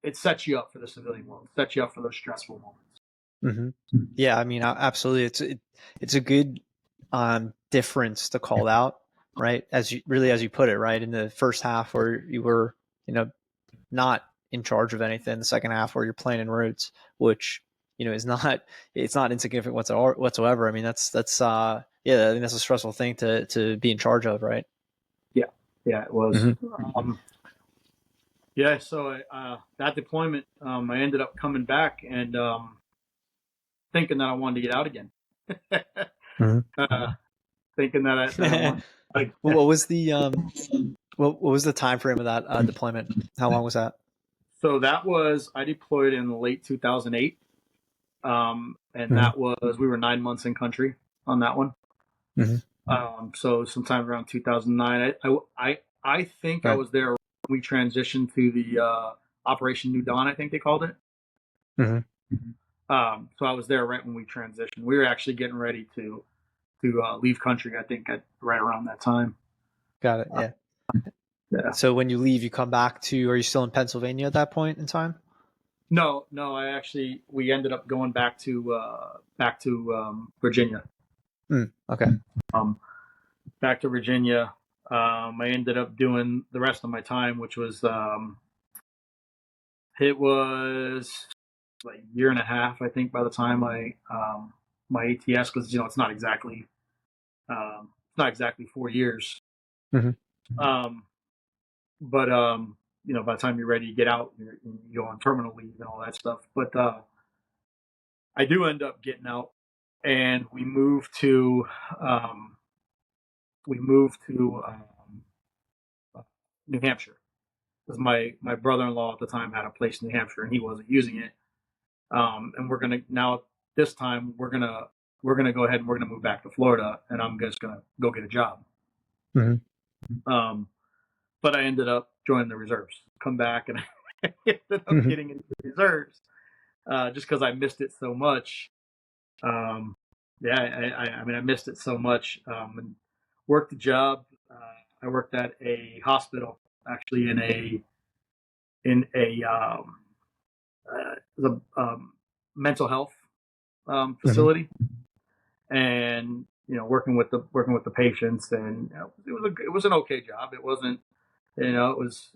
it sets you up for the civilian world, it sets you up for those stressful moments. Yeah, I mean, absolutely. It's a good difference to call out, right? As you put it, right, in the first half where you were, not in charge of anything. The second half where you're planning routes, which is not insignificant whatsoever. I mean, that's I think that's a stressful thing to be in charge of, right? Yeah, it was. So that deployment, I ended up coming back and thinking that I wanted to get out again. Thinking that I what was the what was the time frame of that deployment? How long was that? So I deployed in late 2008, and that was, we were 9 months in country on that one. So sometime around 2009, I think I was there when we transitioned to the Operation New Dawn, I think they called it. So I was there right when we transitioned. We were actually getting ready to leave country, I think, right around that time. Got it. Yeah. Yeah. So when you leave, you come back to, are you still in Pennsylvania at that point in time? No, we ended up going back to Virginia. Okay. Back to Virginia. I ended up doing the rest of my time, which was, it was like a year and a half, I think, by the time my ATS, because it's not exactly 4 years. But by the time you're ready to get out, you go on terminal leave and all that stuff. But I do end up getting out, and we moved to New Hampshire, because my brother-in-law at the time had a place in New Hampshire and he wasn't using it. And we're gonna this time we're gonna go ahead and we're gonna move back to Florida, and I'm just gonna go get a job. But I ended up joining the reserves, come back, and I ended up getting into the reserves just because I missed it so much. I missed it so much, and worked a job. I worked at a hospital, actually, in the mental health facility, and working with the patients, and it was an okay job. It wasn't, I was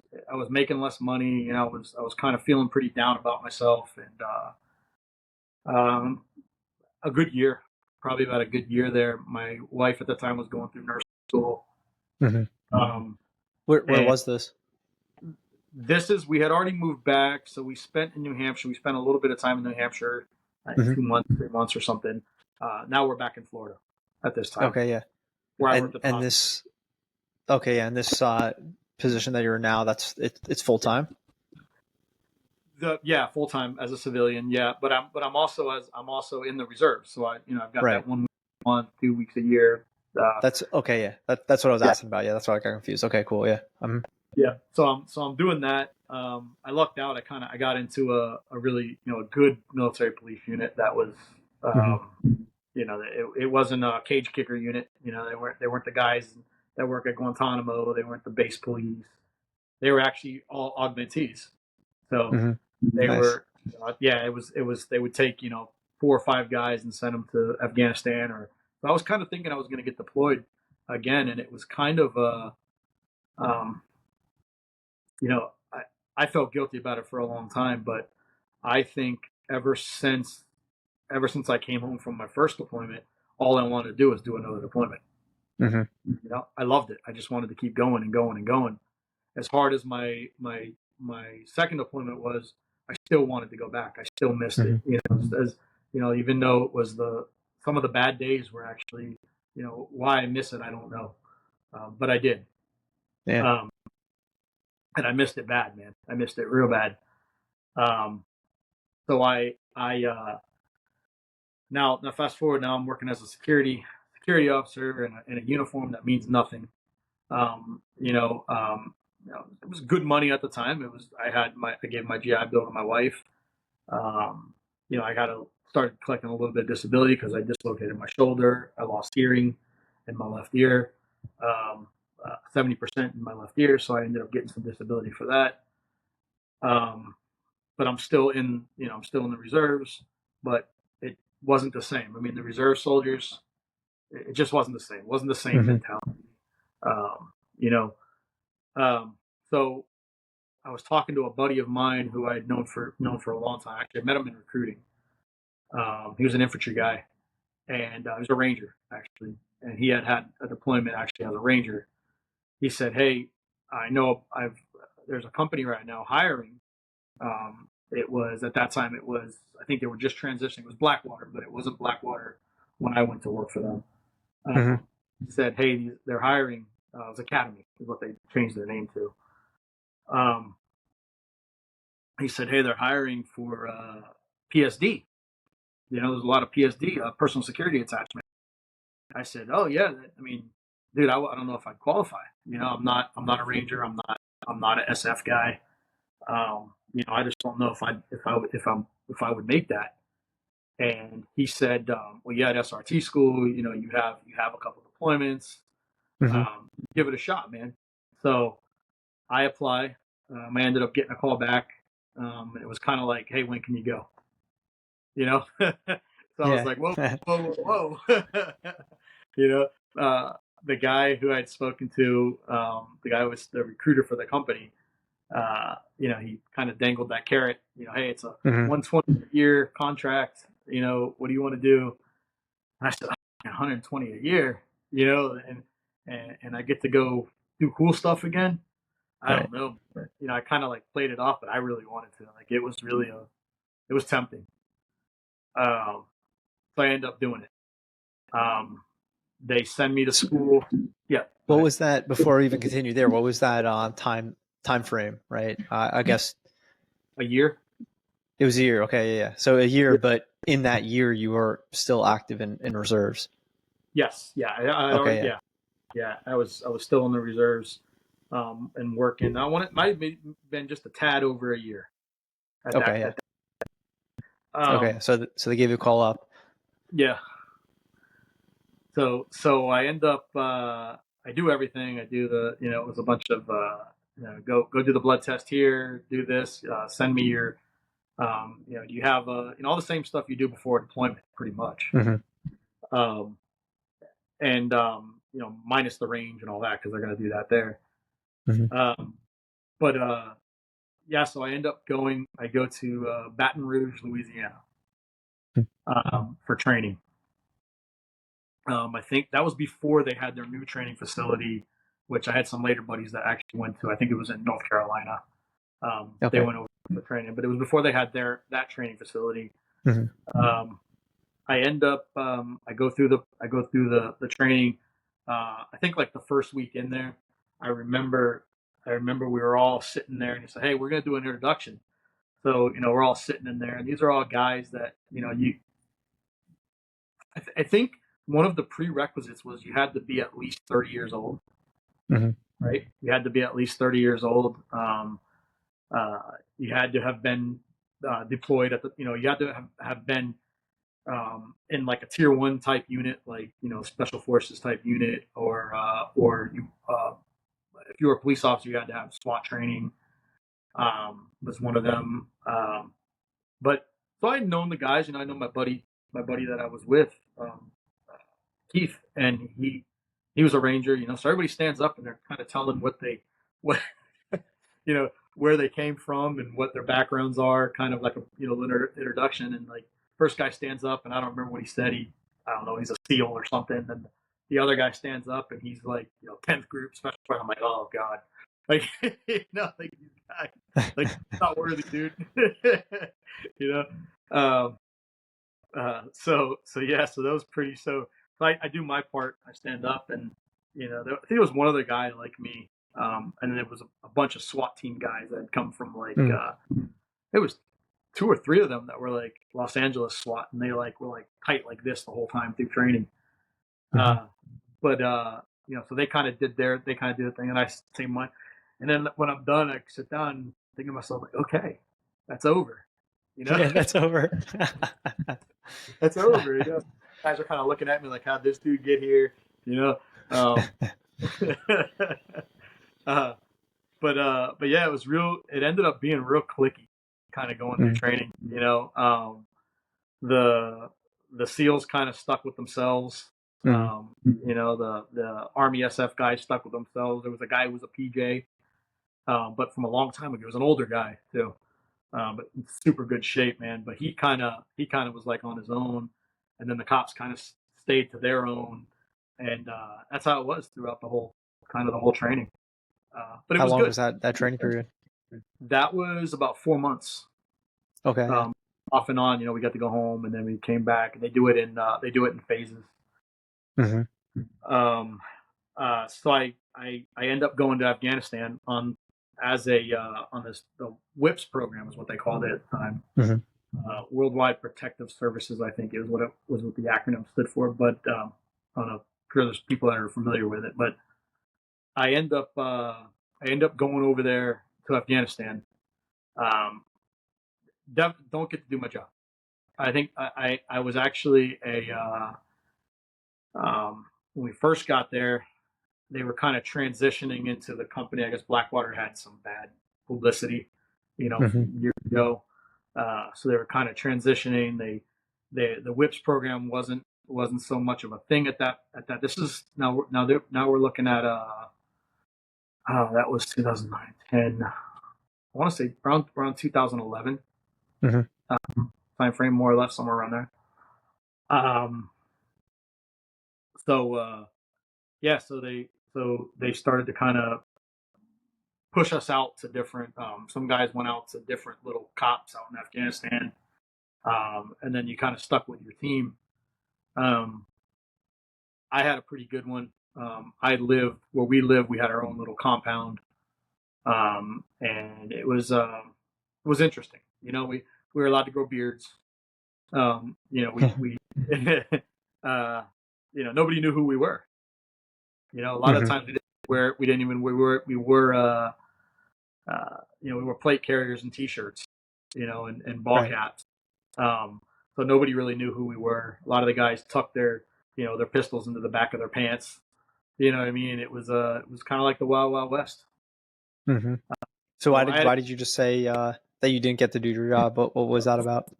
making less money. I was kind of feeling pretty down about myself, and a good year, probably about a good year there. My wife at the time was going through nursing school. Where was this? We had already moved back, so we spent in New Hampshire. We spent a little bit of time in New Hampshire, like 2 months, 3 months or something. Now we're back in Florida at this time. Okay, yeah. Where I worked at and this, okay, yeah, and this position that you're in now, it's full time. Full time as a civilian, yeah. But I'm also in the reserves, so I've got that 1 month, 2 weeks a year. That's okay, yeah. That's what I was asking about. Yeah, that's why I got confused. Okay, cool, yeah. Yeah, so I'm doing that. I lucked out. I got into a really a good military police unit that was it wasn't a cage kicker unit. They weren't the guys that work at Guantanamo. They weren't the base police. They were actually all augmentees. So they were it was they would take 4 or 5 guys and send them to Afghanistan. Or so I was kind of thinking I was going to get deployed again, and it was kind of you know, I felt guilty about it for a long time, but I think ever since I came home from my first deployment, all I wanted to do was do another deployment. Mm-hmm. You know, I loved it. I just wanted to keep going and going and going. As hard as my second deployment was, I still wanted to go back. I still missed it. Mm-hmm. You know, as you know, even though it was some of the bad days were actually, you know, why I miss it, I don't know, but I did. Yeah. And I missed it bad, man. I missed it real bad. So now fast forward. Now I'm working as a security officer in a uniform that means nothing. You know, it was good money at the time. I gave my GI Bill to my wife. You know, I started collecting a little bit of disability because I dislocated my shoulder. I lost hearing in my left ear, 70% in my left ear. So I ended up getting some disability for that. But I'm still in the reserves, but it wasn't the same. I mean, the reserve soldiers, it just wasn't the same. It wasn't the same Mm-hmm. mentality. You know, so I was talking to a buddy of mine who I had known for a long time. Actually, I met him in recruiting. He was an infantry guy, and he was a ranger actually, and he had a deployment actually as a ranger. He said, "Hey, I know there's a company right now hiring." It was at that time. I think they were just transitioning. It was Blackwater, but it wasn't Blackwater when I went to work for them. Mm-hmm. He said, "Hey, they're hiring." It was Academy is what they changed their name to. He said, "Hey, they're hiring for PSD. You know, there's a lot of PSD, personal security attachment." I said, "Oh yeah, I mean, dude, I don't know if I'd qualify. You know, I'm not a ranger. I'm not an SF guy. You know, I just don't know if I would make that." And he said, "Well, yeah, at SRT School, you know, you have a couple deployments. Mm-hmm. Give it a shot, man." So I apply. I ended up getting a call back. It was kind of like, "Hey, when can you go?" You know. So I was Yeah. like, "Whoa, whoa, whoa, whoa." You know, the guy who I'd spoken to, the guy who was the recruiter for the company. You know, he kind of dangled that carrot. You know, hey, it's a Mm-hmm. 120-year contract. You know, what do you want to do? And I said, 120 a year. You know, and I get to go do cool stuff again. I Right. don't know, but, you know, I kind of like played it off, but I really wanted to. Like, it was really it was tempting. So I end up doing it. They send me to school. Yeah. What was that before we even continue there? What was that time frame? Right. I guess A year. it was a year. Okay. Yeah. So a year, Yeah. but in that year, you were still active in reserves. Yes. Yeah. I Okay. already, yeah. I was still in the reserves, and working. It might have been just a tad over a year at that. Okay. Yeah. At that. Okay. So they gave you a call up. Yeah. So I end up, I do everything. I do it was a bunch of, go do the blood test here, do this, send me your, you have, all the same stuff you do before deployment, pretty much. Mm-hmm. Um, and, minus the range and all that, cause they're going to do that there. Mm-hmm. But, yeah, so I go to, Baton Rouge, Louisiana, for training. I think that was before they had their new training facility, which I had some later buddies that actually went to. I think it was in North Carolina. They Okay. went over for training, but it was before they had that training facility. Mm-hmm. I end up I go through the training. I think like the first week in there, I remember we were all sitting there and he said, "Hey, we're gonna do an introduction." So we're all sitting in there, and these are all guys that I think one of the prerequisites was you had to be at least 30 years old. Mm-hmm. Right? You had to be at least 30 years old. You had to have been deployed you had to have been in like a tier 1 type unit, like special forces type unit, or if you were a police officer, you had to have SWAT training. Was one of them. But so I had known the guys. I know my buddy that I was with, Keith, and he was a ranger. So everybody stands up and they're kind of telling what where they came from and what their backgrounds are, kind of like a little introduction. And like first guy stands up, and I don't remember what he said. I don't know, he's a SEAL or something. And the other guy stands up, and he's like 10th group special. I'm like, oh god, like like like not worthy, dude. So yeah, so that was pretty. So I do my part. I stand up, and I think it was one other guy like me, and then it was a bunch of SWAT team guys that had come from like it was 2 or 3 of them that were like Los Angeles SWAT, and they were like tight like this the whole time through training. But so they kind of did their thing, and I say mine. And then when I'm done, I sit down, thinking to myself like, okay, that's over. Yeah, that's over. That's over. Guys are kind of looking at me like, how'd this dude get here? But yeah, it was real. It ended up being real clicky, kind of going through training. The SEALs kind of stuck with themselves. The Army SF guys stuck with themselves. There was a guy who was a PJ, but from a long time ago. He was an older guy too, but in super good shape, man. But he kind of was like on his own, and then the cops kind of stayed to their own, and that's how it was throughout the whole training. But it How was long good. was that training period? That was about 4 months. Okay. Off and on, we got to go home, and then we came back, and they do it in phases. So I end up going to Afghanistan on the WIPS program is what they called it at the time. Worldwide Protective Services, I think is what the acronym stood for. But I don't know. I'm sure there's people that are familiar with it. But I end up going over there to Afghanistan. Don't get to do my job. I think I was actually when we first got there, they were kind of transitioning into the company. I guess Blackwater had some bad publicity, years ago. So they were kind of transitioning. The WIPS program wasn't so much of a thing at that. This is now we're looking at that was 2009, 10. I want to say around 2011 time frame, more or less, somewhere around there. So they started to kind of push us out to different. Some guys went out to different little cops out in Afghanistan, and then you kind of stuck with your team. I had a pretty good one. I lived where we lived. We had our own little compound, and it was interesting. We were allowed to grow beards. We nobody knew who we were. A lot of times we were plate carriers and T-shirts, and ball caps. So nobody really knew who we were. A lot of the guys tucked their pistols into the back of their pants. You know what I mean? It was kind of like the Wild Wild West. So why did you just say that you didn't get to do your job? What was that about?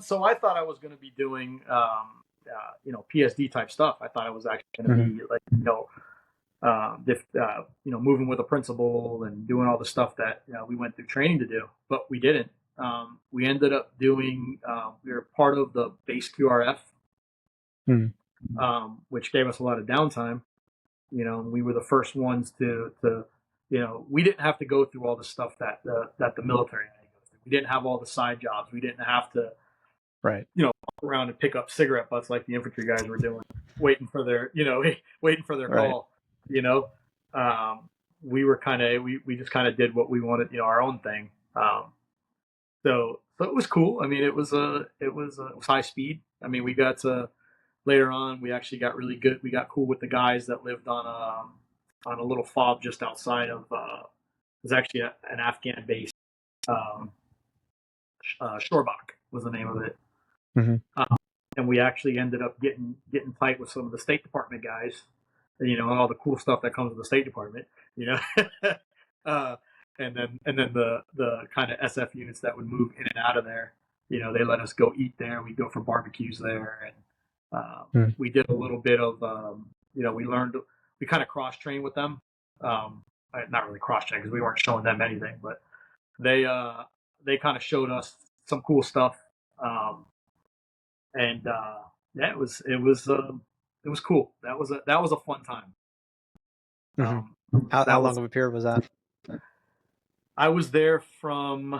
So I thought I was going to be doing PSD type stuff. I thought I was actually going to be like moving with a principal and doing all the stuff that we went through training to do, but we didn't. We ended up doing. We were part of the base QRF, which gave us a lot of downtime. And we were the first ones to we didn't have to go through all the stuff that the military had to go through. We didn't have all the side jobs. We didn't have to, walk around and pick up cigarette butts like the infantry guys were doing, waiting for their call. We were we just kind of did what we wanted, our own thing. So it was cool. I mean, it was high speed. I mean, we got to later on. We actually got really good. We got cool with the guys that lived on a little fob just outside of. It was actually an Afghan base. Shorebach was the name of it. And we actually ended up getting tight with some of the State Department guys. All the cool stuff that comes with the State Department. And then the kind of SF units that would move in and out of there. They let us go eat there. We'd go for barbecues there, and we did a little bit of we learned. We kind of cross trained with them. not really cross-check because we weren't showing them anything, but they kind of showed us some cool stuff. And yeah, it was cool. That was a fun time. How long of a period was that? I was there from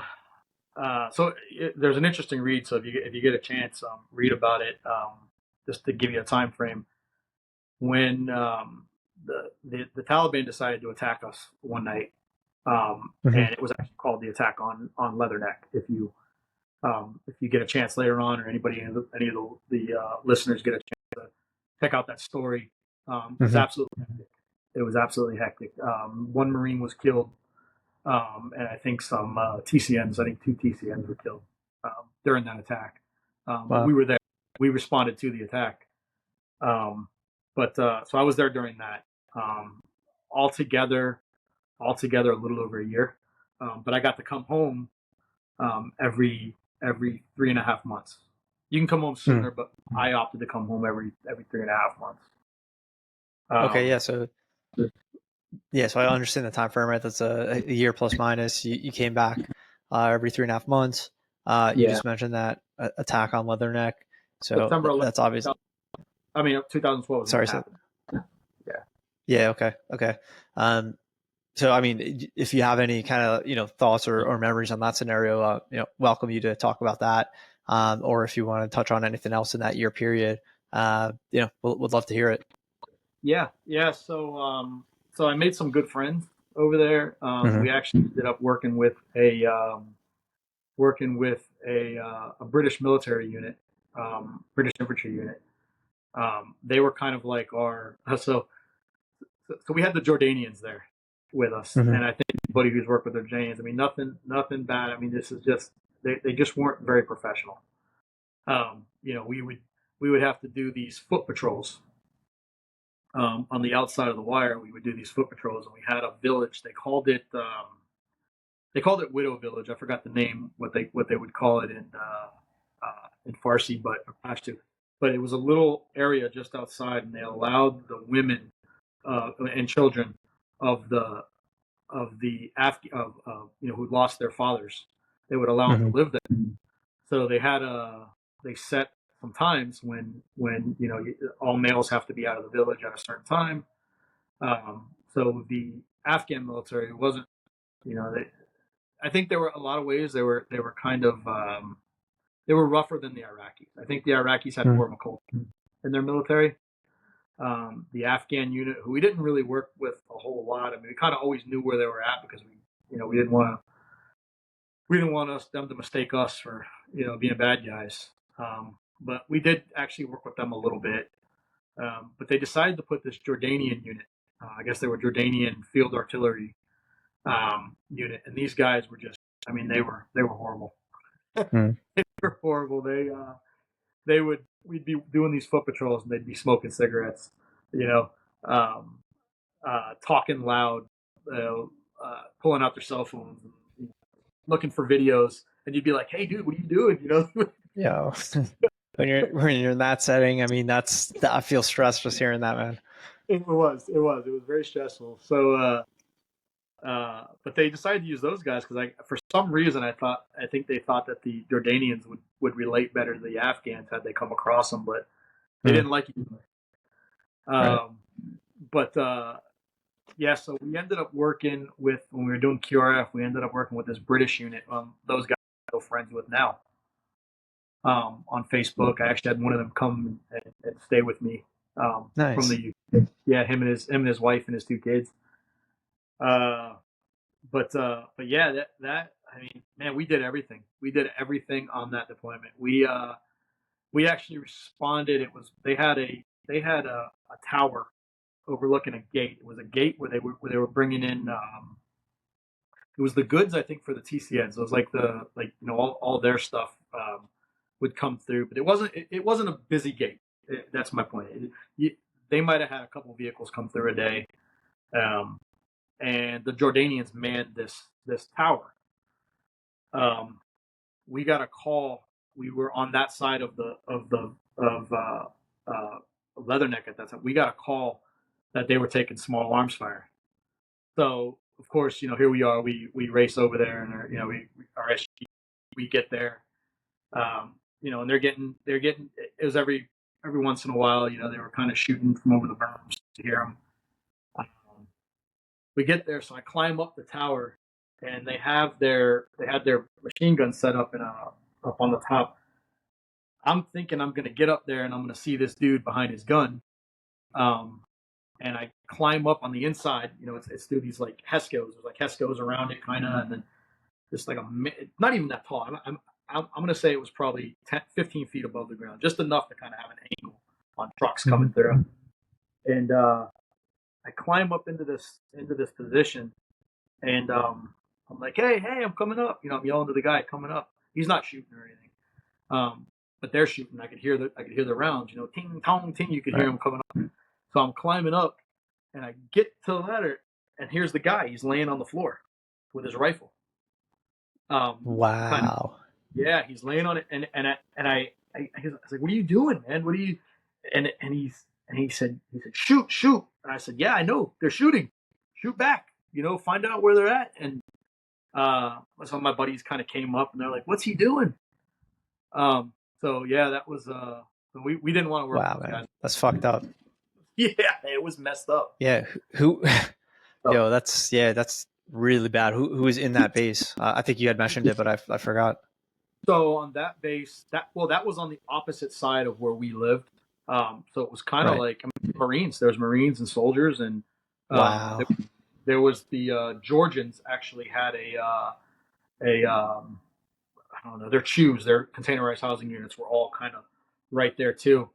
there's an interesting read. So if you get a chance, read about it. Just to give you a time frame, when the Taliban decided to attack us one night, and it was actually called the attack on Leatherneck. If you get a chance later on, or any of the listeners get a chance to check out that story, it was absolutely hectic. It was absolutely hectic. One Marine was killed, and I think some TCNs. I think 2 TCNs were killed during that attack. Wow. We were there. We responded to the attack. So I was there during that. Altogether a little over a year. But I got to come home every 3.5 months. You can come home sooner, but I opted to come home every 3.5 months. Okay, yeah. So I understand the time frame, right? That's a year plus minus. You came back every 3.5 months. You just mentioned that attack on Leatherneck. So September 11th, that's obvious. 2012. Sorry. So, yeah. Okay. So, I mean, if you have any kind of, thoughts or memories on that scenario, welcome you to talk about that. Or if you want to touch on anything else in that year period, we'd love to hear it. Yeah. So I made some good friends over there. We actually ended up working with a British military unit, British infantry unit. They were kind of like so we had the Jordanians there with us, and I think anybody who's worked with the Jordanians, I mean, nothing bad. I mean, this is just they just weren't very professional. We would have to do these foot patrols. On the outside of the wire, we would do these foot patrols, and we had a village. They called it Widow Village. I forgot the name, what they would call it in Farsi, but Pashto. But it was a little area just outside, and they allowed the women and children of who lost their fathers. They would allow them to live there. So they set some times when all males have to be out of the village at a certain time. So the Afghan military wasn't, I think there were a lot of ways they were kind of they were rougher than the Iraqis. I think the Iraqis had more of a culture in their military. The Afghan unit, who we didn't really work with a whole lot. I mean, we kind of always knew where they were at because we didn't want them to mistake us for being bad guys. But we did actually work with them a little bit. But they decided to put this Jordanian unit. I guess they were Jordanian field artillery unit, and these guys were just. I mean, they were horrible. They were horrible. We'd be doing these foot patrols, and they'd be smoking cigarettes, talking loud, pulling out their cell phones, and, looking for videos, and you'd be like, "Hey, dude, what are you doing?" Yeah. When you're in that setting, I mean, I feel stressed just hearing that, man. It was very stressful. So, but they decided to use those guys because for some reason, I think they thought that the Jordanians would relate better to the Afghans had they come across them, but they didn't like each other. But so we ended up working with, when we were doing QRF, we ended up working with this British unit. Those guys I'm still friends with now. On Facebook, I actually had one of them come and stay with me. Nice. From the UK. Yeah, him and his wife and his 2 kids. But yeah, that I mean, man, we did everything. We did everything on that deployment. We actually responded. They had a tower overlooking a gate. It was a gate where they were bringing in. It was the goods, I think, for the TCNs. It was like all their stuff would come through, but it wasn't a busy gate. That's my point. They might have had a couple vehicles come through a day. And the Jordanians manned this tower. We got a call. We were on that side of Leatherneck at that time. We got a call that they were taking small arms fire. So of course, here we are. We race over there, and our SG, we get there. And they're getting. It was every once in a while. They were kind of shooting from over the berms to hear them. We get there, so I climb up the tower, and they had their machine gun set up up on the top. I'm thinking I'm gonna get up there and I'm gonna see this dude behind his gun. And I climb up on the inside. It's through these like Hescos. There's like Hescos around it, kind of, and then just like not even that tall. I'm gonna say it was probably 10, 15 feet above the ground, just enough to kind of have an angle on trucks coming through. And I climb up into this position, and I'm like, hey, I'm coming up. I'm yelling to the guy coming up. He's not shooting or anything, but they're shooting. I could hear the rounds. Ting tong ting. You could hear them coming up. So I'm climbing up, and I get to the ladder, and here's the guy. He's laying on the floor with his rifle. Wow. Yeah, he's laying on it, and I was like, "What are you doing, man? What are you?" And he said, "Shoot!" And I said, "Yeah, I know they're shooting. Shoot back. Find out where they're at." And some of my buddies kind of came up, and they're like, "What's he doing?" So yeah, that was we didn't want to work. Wow, with those man, guys. that's fucked up. Yeah, it was messed up. Yeah, yo, that's really bad. Who was in that base? I think you had mentioned it, but I forgot. So on that base, that was on the opposite side of where we lived. So it was kind of like Marines. There's Marines and soldiers, and wow. there was the Georgians actually had I don't know, their CHUs, their containerized housing units were all kind of right there too.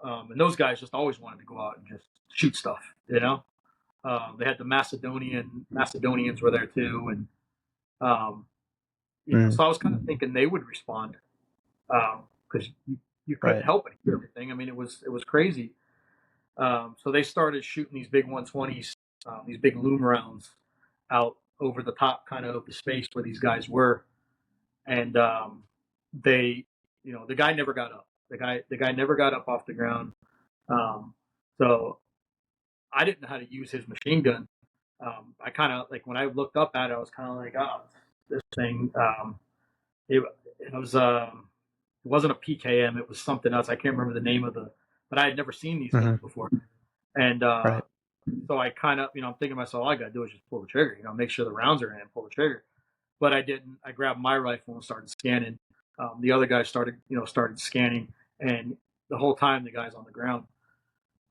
And those guys just always wanted to go out and just shoot stuff, They had the Macedonians were there too, and so I was kind of thinking they would respond because you couldn't help but hear everything. I mean, it was crazy. So they started shooting these big 120s, these big loom rounds out over the top, kind of the space where these guys were, and they, the guy never got up. The guy never got up off the ground. So I didn't know how to use his machine gun. I kind of like when I looked up at it, I was kind of like, oh, this thing. It was it wasn't a PKM. It was something else. I can't remember the name of but I had never seen these guns before. And so I kind of, I'm thinking to myself, all I got to do is just pull the trigger, make sure the rounds are in and pull the trigger. But I didn't. I grabbed my rifle and started scanning. The other guy started scanning, and the whole time the guy's on the ground.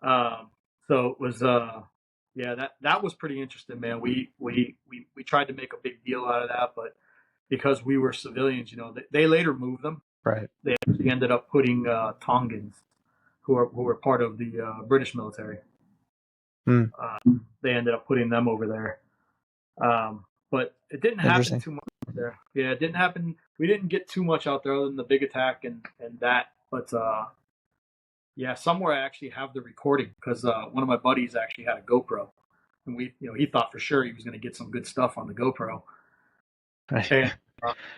So it was, that was pretty interesting, man. We tried to make a big deal out of that, but because we were civilians, they later moved them. Right. They actually ended up putting Tongans, who were part of the British military. They ended up putting them over there. But it didn't happen too much out there. Yeah, it didn't happen. We didn't get too much out there other than the big attack and that. But yeah, somewhere I actually have the recording because one of my buddies actually had a GoPro, and he thought for sure he was going to get some good stuff on the GoPro. Right. And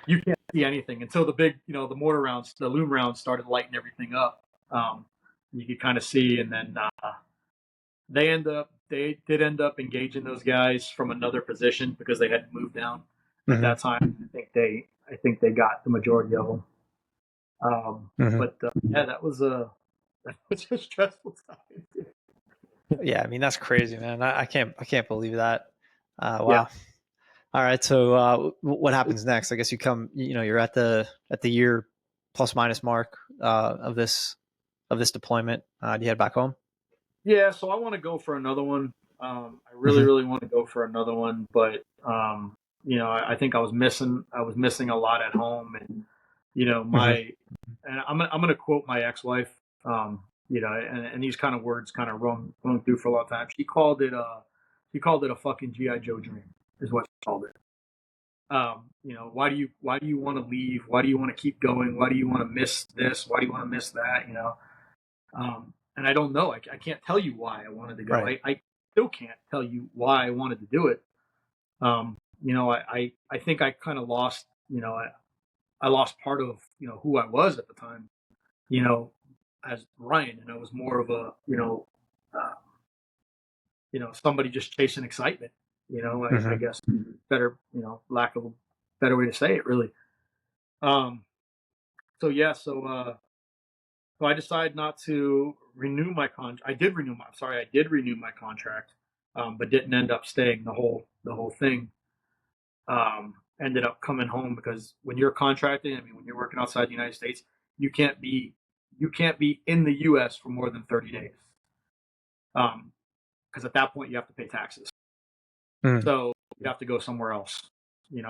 you can't see anything until the big, the mortar rounds, the loom rounds started lighting everything up. You could kind of see, and then they did end up engaging those guys from another position because they had moved down at that time. I think they got the majority of them. But yeah, that was a stressful time. Yeah, I mean that's crazy, man. I can't believe that. Wow. Yeah. All right, so what happens next? I guess you're at the year plus minus mark of this deployment. Do you head back home? Yeah, so I want to go for another one. I really want to go for another one, but I think I was missing a lot at home, and and I'm gonna quote my ex-wife, and these kind of words kind of rung through for a long time. She called it a fucking GI Joe dream, is what she called it. Why do you want to leave? Why do you want to keep going? Why do you want to miss this? Why do you want to miss that? And I don't know. I can't tell you why I wanted to go. Right. I still can't tell you why I wanted to do it. I think I kind of lost, I lost part of, who I was at the time, as Ryan, and I was more of a, somebody just chasing excitement, I guess better, lack of a better way to say it, really. Um, so yeah, so I decided not to renew my contract. I did renew my contract, but didn't end up staying the whole thing. Ended up coming home because when you're contracting, I mean, when you're working outside the United States, you can't be in the U.S. for more than 30 days. Because at that point you have to pay taxes. So you have to go somewhere else.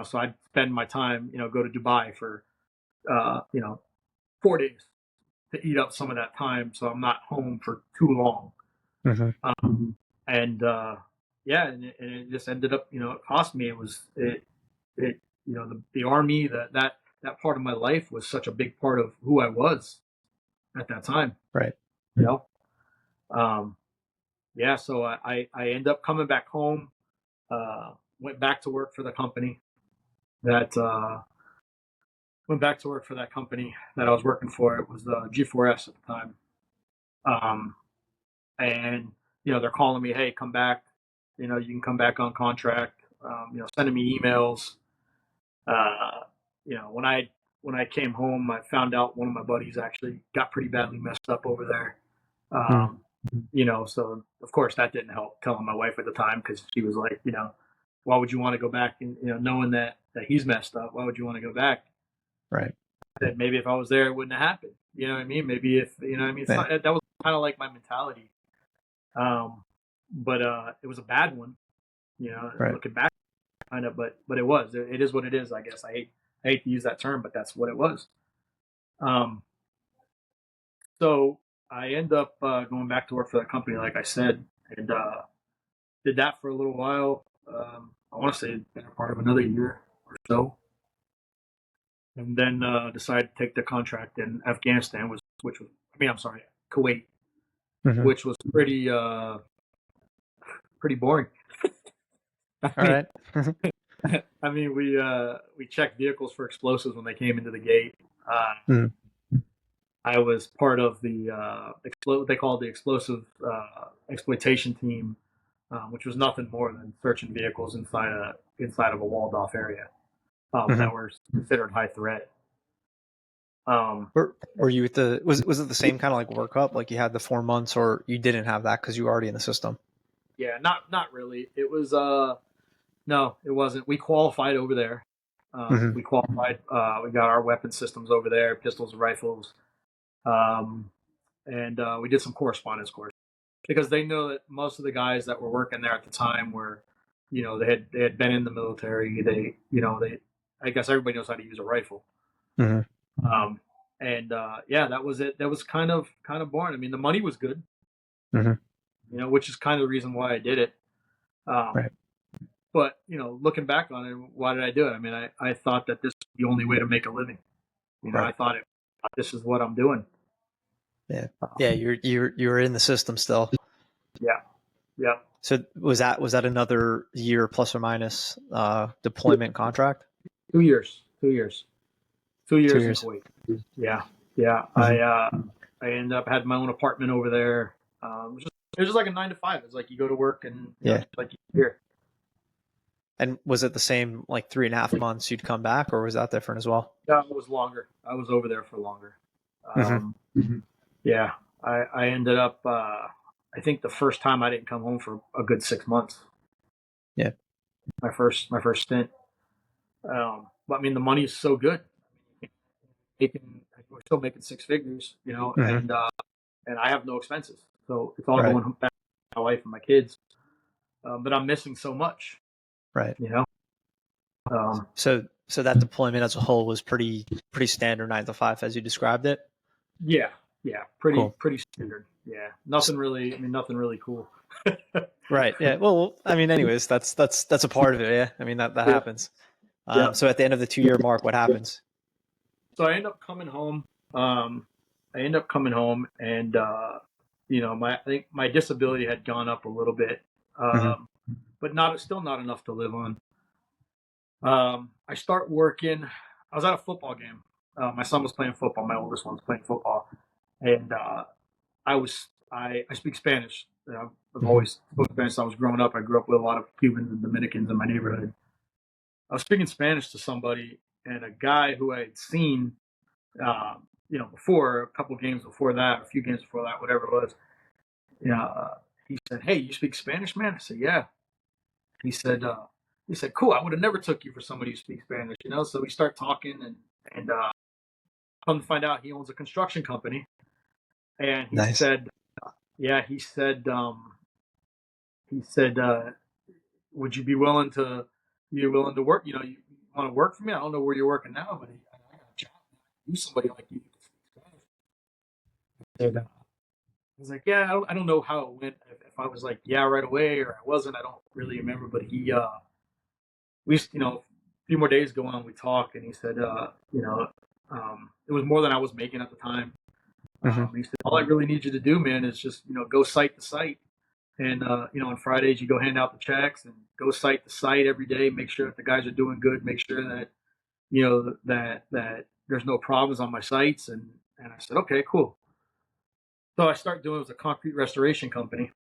So I'd spend my time, go to Dubai for, 4 days to eat up some of that time, so I'm not home for too long. And yeah, and it just ended up, it cost me. The Army, that part of my life was such a big part of who I was at that time. Right. Yeah, so I ended up coming back home, went back to work for the company that I was working for. It was G4S at the time. And they're calling me, hey, come back. You can come back on contract. Sending me emails. When I came home, I found out one of my buddies actually got pretty badly messed up over there. So of course that didn't help telling my wife at the time, because she was like, why would you want to go back, and knowing that he's messed up, why would you want to go back? Right. I said maybe if I was there it wouldn't have happened. You know what I mean? Maybe if that was kind of like my mentality. But it was a bad one, Right. looking back, kind of. But it is what it is. I guess I hate to use that term, but that's what it was. So I end up going back to work for that company, like I said, and did that for a little while. I want to say part of another year or so, and then decided to take the contract in Afghanistan, Kuwait, which was pretty boring. All right. I mean, we checked vehicles for explosives when they came into the gate. I was part of the what they called the explosive exploitation team, which was nothing more than searching vehicles inside of a walled off area that were considered high threat. Were you at the was it the same kind of like workup, like you had the 4 months, or you didn't have that because you were already in the system? Yeah, not really. It was no, it wasn't. We qualified over there. We qualified. We got our weapon systems over there, pistols and rifles. And we did some correspondence course, because they know that most of the guys that were working there at the time were, they had been in the military. I guess everybody knows how to use a rifle. Yeah, that was it. That was kind of boring. I mean, the money was good, which is kind of the reason why I did it. Right. But looking back on it, why did I do it? I mean, I thought that this was the only way to make a living. Right. I thought this is what I'm doing. Yeah. Yeah. You're in the system still. Yeah. So was that another year plus or minus deployment contract? 2 years. 2 years. 2 years 2 in years. Kuwait. Yeah. I ended up had my own apartment over there. It was just like a 9 to 5. It's like you go to work and like you're here. And was it the same, like 3.5 months you'd come back, or was that different as well? Yeah, it was longer. I was over there for longer. Yeah, I ended up. I think the first time I didn't come home for a good 6 months. Yeah, my first stint. But I mean, the money is so good. We're still making 6 figures, and I have no expenses, so it's all going back to my wife and my kids. But I'm missing so much. Right. So that deployment as a whole was pretty standard 9 to 5 as you described it. Yeah, pretty Cool. Pretty standard. Yeah, nothing really cool. Right. Yeah. Well, I mean, anyways, that's a part of it. Yeah. I mean, that happens. So at the end of the 2-year mark, what happens? So I end up coming home. And I think my disability had gone up a little bit, but still not enough to live on. I start working. I was at a football game. My son was playing football. My oldest one was playing football, and I speak Spanish, I've always spoken Spanish since I was growing up. I grew up with a lot of Cubans and Dominicans in my neighborhood. I was speaking Spanish to somebody, and a guy who I had seen, before, a couple of games before that, a few games before that, whatever it was. He said, "Hey, you speak Spanish, man?" I said, "Yeah." He said, "Cool. I would have never took you for somebody who speaks Spanish, you know." So we start talking, and come to find out, he owns a construction company, and he Nice. said, "Yeah," he said, "Would you be willing to work? You know, you want to work for me? I don't know where you're working now, but I got a job. You somebody like you who can speak Spanish." I was like, "Yeah, I don't know how it went. If I was like, yeah, right away, or I wasn't, I don't really remember." But we, a few more days go on, we talk, and he said, it was more than I was making at the time. He said, "All I really need you to do, man, is just, go site to site. And, on Fridays, you go hand out the checks and go site to site every day. Make sure that the guys are doing good. Make sure that, that there's no problems on my sites." And I said, "Okay, cool." So I start doing it. It was a concrete restoration company.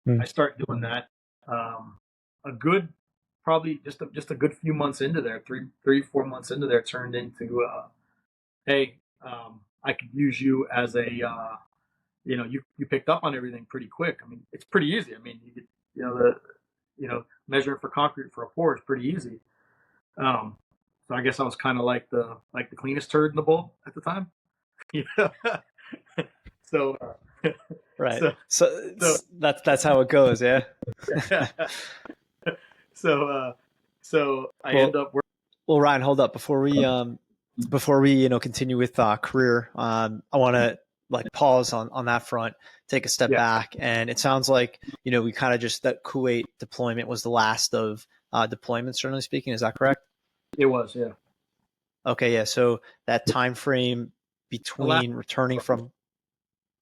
I start doing that. A good, probably just a good few months into there, 4 months into there, turned into, hey, I could use you as a, you picked up on everything pretty quick. I mean, it's pretty easy. I mean, you get, measuring for concrete for a pour is pretty easy. So I guess I was kind of like the cleanest turd in the bowl at the time. So, Right. so, So that's how it goes. Yeah. so I Well, end up working. well, Ryan, hold up before we continue with career. I want to pause on that front, take a step Yeah, back, and it sounds like we kind of just that Kuwait deployment was the last of deployments, generally speaking. Is that correct? it was. Yeah, Okay, yeah. So that time frame the last between returning from,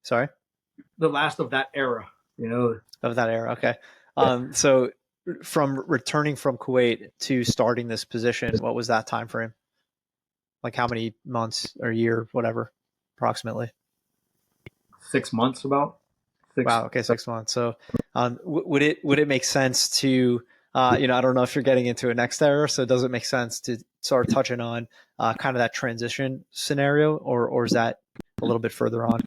sorry, of that era. of that era. Okay. So from returning from Kuwait to starting this position, what was that time frame? Like how many months or year, whatever, approximately? 6 months, about six. Wow. Okay, 6 months. So, would it make sense to, I don't know if you're getting into a next era, so does it make sense to start touching on kind of that transition scenario, or is that a little bit further on?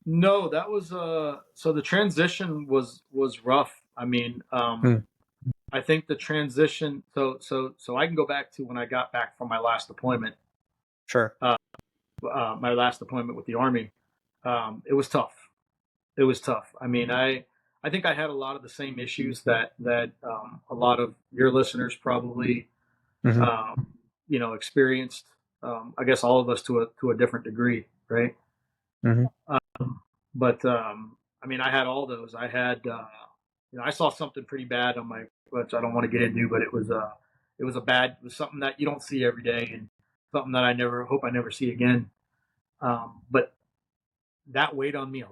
No, that was so the transition was rough. I mean, Hmm. I think the transition. So I can go back to when I got back from my last deployment. Sure. My last deployment with the Army. It was tough. It was tough. I mean, I think I had a lot of the same issues that a lot of your listeners probably Hmm. experienced. I guess all of us to a different degree, right? Hmm. But I mean, I had all those. I had, I saw something pretty bad on my, which I don't want to get into, but it was it was something that you don't see every day, and something that I hope I never see again. But that weighed on me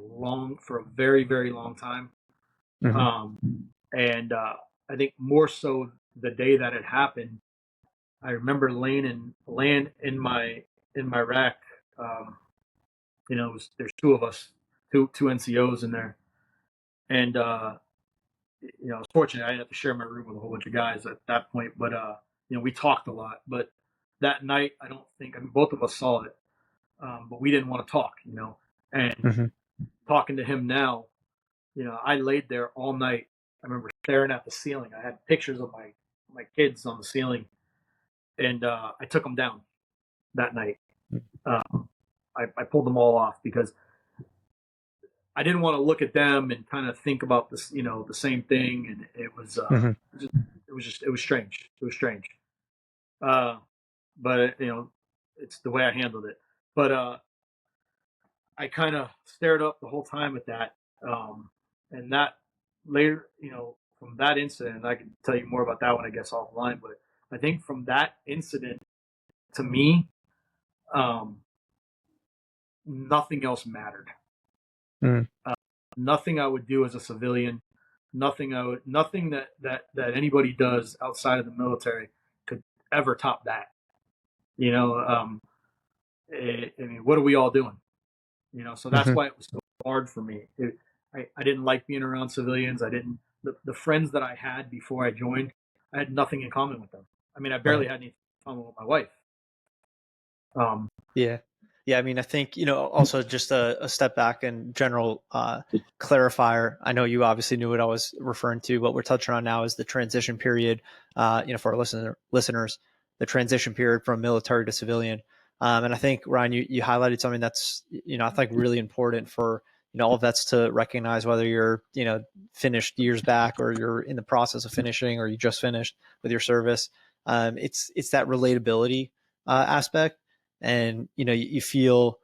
for a very, very long time. Hmm. And I think more so the day that it happened, I remember laying in my rack. There's two of us, two NCOs in there, and I was fortunate. I didn't have to share my room with a whole bunch of guys at that point, but we talked a lot. But that night, I don't think. I mean, both of us saw it, but we didn't want to talk. And Hmm. talking to him now, I laid there all night. I remember staring at the ceiling. I had pictures of my kids on the ceiling, and I took them down that night. I pulled them all off because I didn't want to look at them and kind of think about this, the same thing. And Hmm. it was strange. It was strange. But it's the way I handled it. But I kind of stared up the whole time at that. And that later, from that incident, I can tell you more about that one, I guess, offline. But I think from that incident, to me, um, nothing else mattered. Hmm. Nothing I would do as a civilian, nothing that anybody does outside of the military could ever top that. I mean, what are we all doing? So that's Hmm. why it was so hard for me. I didn't like being around civilians. I didn't, the friends that I had before I joined, I had nothing in common with them. I mean, I barely had anything in common with my wife. Yeah. Yeah. I mean, I think, also just a step back and general clarifier. I know you obviously knew what I was referring to. What we're touching on now is the transition period, for our listeners, the transition period from military to civilian. And I think, Ryan, you highlighted something that's, I think really important for, all of that's to recognize whether you're, finished years back or you're in the process of finishing or you just finished with your service. It's that relatability aspect. And you feel,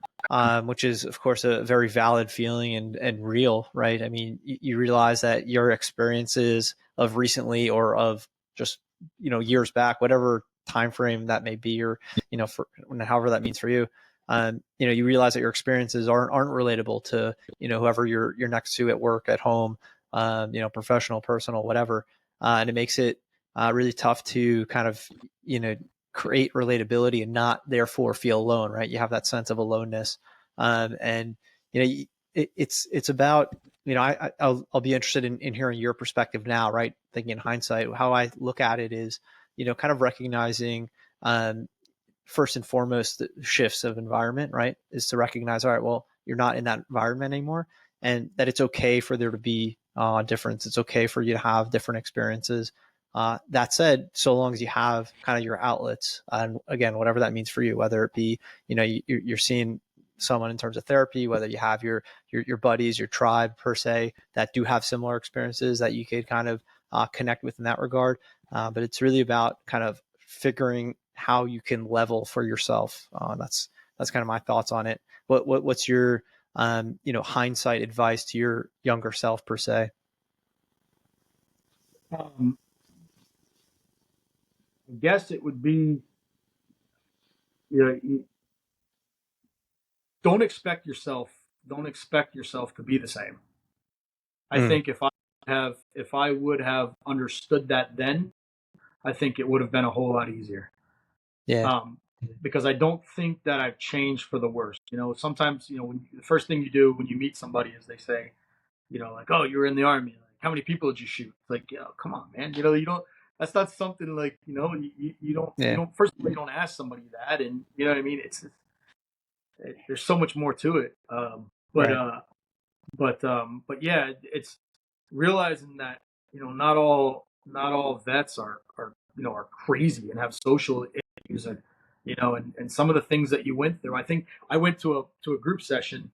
which is of course a very valid feeling and real, right? I mean, you realize that your experiences of recently or of just years back, whatever time frame that may be, or for however that means for you, you realize that your experiences aren't relatable to whoever you're next to at work, at home, professional, personal, whatever, and it makes it really tough to kind of create relatability and not therefore feel alone, right? You have that sense of aloneness. And, it's about, I'll be interested in hearing your perspective now, right? Thinking in hindsight, how I look at it is, kind of recognizing, first and foremost, the shifts of environment, right? Is to recognize, all right, well, you're not in that environment anymore, and that it's okay for there to be difference. It's okay for you to have different experiences. That said, so long as you have kind of your outlets, and again, whatever that means for you, whether it be, you're seeing someone in terms of therapy, whether you have your buddies, your tribe per se, that do have similar experiences that you could kind of connect with in that regard. But it's really about kind of figuring how you can level for yourself. That's kind of my thoughts on it. What's your, hindsight advice to your younger self per se? I guess it would be, don't expect yourself to be the same. I think if I would have understood that then, I think it would have been a whole lot easier. Yeah. Because I don't think that I've changed for the worse. Sometimes, when the first thing you do when you meet somebody is they say, like, oh, you were in the army. Like, how many people did you shoot? It's like, come on, man. You don't, that's not something like, you don't, first of all, you don't ask somebody that. And you know what I mean? There's so much more to it. But yeah, it's realizing that, not all vets are crazy and have social issues, and, and some of the things that you went through. I think I went to a group session.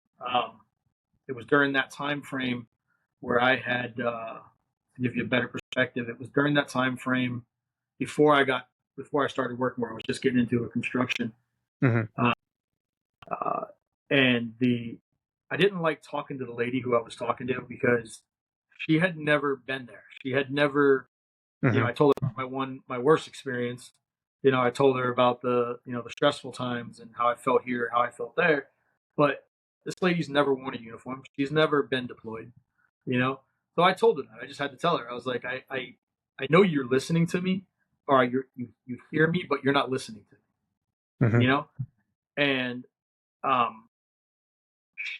It was during that time frame where I had, to give you a better perspective, it was during that time frame before I started working, where I was just getting into a construction. Mm-hmm. And I didn't like talking to the lady who I was talking to, because she had never been there. She had never, I told her about my worst experience. I told her about the stressful times and how I felt here, how I felt there. But this lady's never worn a uniform. She's never been deployed, So I told her that. I just had to tell her. I was like, I know you're listening to me, or you hear me, but you're not listening to me, And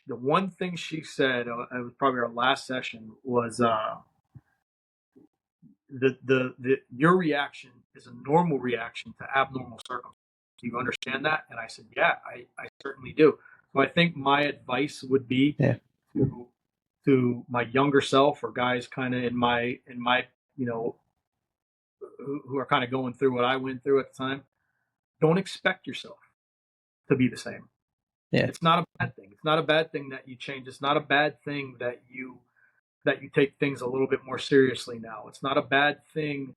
the one thing she said, it was probably our last session, was your reaction is a normal reaction to abnormal circumstances. Do you understand that? And I said, yeah, I certainly do. So I think my advice would be to my younger self, or guys kind of in my who are kind of going through what I went through at the time. Don't expect yourself to be the same. Yeah. It's not a bad thing. It's not a bad thing that you change. It's not a bad thing that you take things a little bit more seriously now. It's not a bad thing,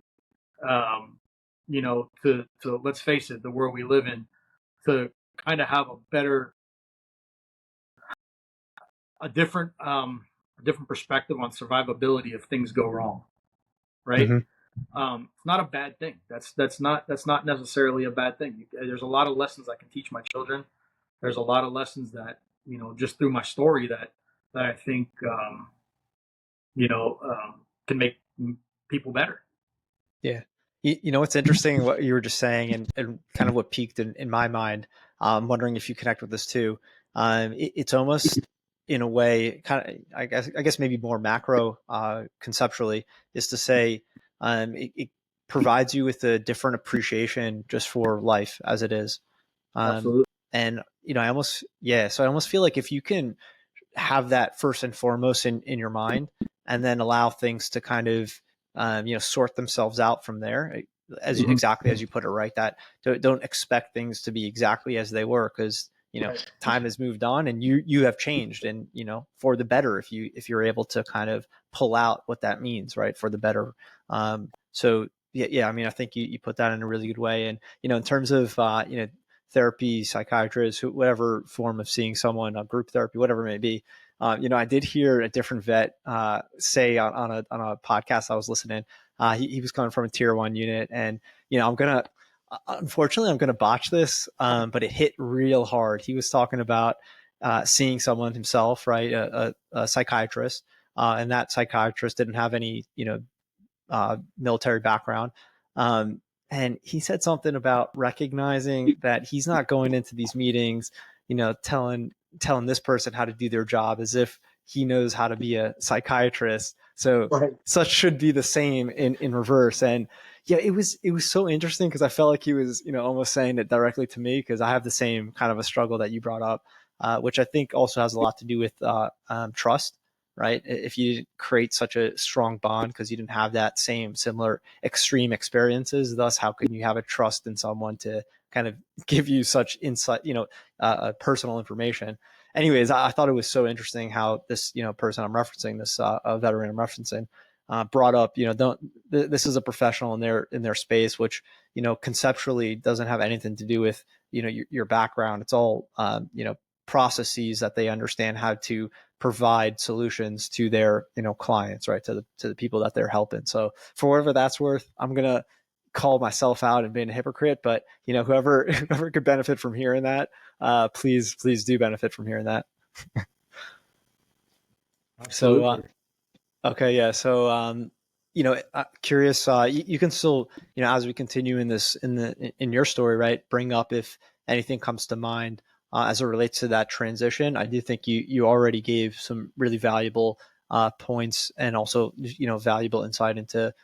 to let's face it, the world we live in, to kind of have a different perspective on survivability if things go wrong, right? Mm-hmm. It's not a bad thing. That's not necessarily a bad thing. There's a lot of lessons I can teach my children. There's a lot of lessons that, just through my story that I think, can make people better. Yeah. What's interesting, what you were just saying, and kind of what piqued in my mind, I'm wondering if you connect with this too. It's almost, in a way, kind of, I guess maybe more macro conceptually, is to say it provides you with a different appreciation just for life as it is. Absolutely. And I almost feel like if you can have that first and foremost in your mind, and then allow things to kind of sort themselves out from there, as exactly as you put it, right? That don't expect things to be exactly as they were, because time has moved on and you have changed, and for the better, if you're able to kind of pull out what that means, right, for the better. So yeah, I mean, I think you put that in a really good way. And in terms of therapy, psychiatrist, whatever form of seeing someone, group therapy, whatever it may be. I did hear a different vet say on a podcast I was listening. He was coming from a tier 1 unit, and unfortunately I'm gonna botch this, but it hit real hard. He was talking about seeing someone himself, right, a psychiatrist, and that psychiatrist didn't have any military background. And he said something about recognizing that he's not going into these meetings, telling this person how to do their job as if he knows how to be a psychiatrist. So such should be the same in reverse. And yeah, it was so interesting, because I felt like he was, almost saying it directly to me, because I have the same kind of a struggle that you brought up, which I think also has a lot to do with trust. Right? If you didn't create such a strong bond because you didn't have that same similar extreme experiences, thus how can you have a trust in someone to kind of give you such insight, personal information? Anyways, I thought it was so interesting how this, person I'm referencing, this veteran I'm referencing, brought up, this is a professional in their space, which, conceptually doesn't have anything to do with, your background. It's all, processes that they understand how to provide solutions to their clients, right, to the people that they're helping. So for whatever that's worth, I'm gonna call myself out and being a hypocrite, but whoever could benefit from hearing that, please do benefit from hearing that. So okay, yeah, so curious, you can still, as we continue in your story, right, bring up if anything comes to mind as it relates to that transition. I do think you already gave some really valuable points, and also valuable insight into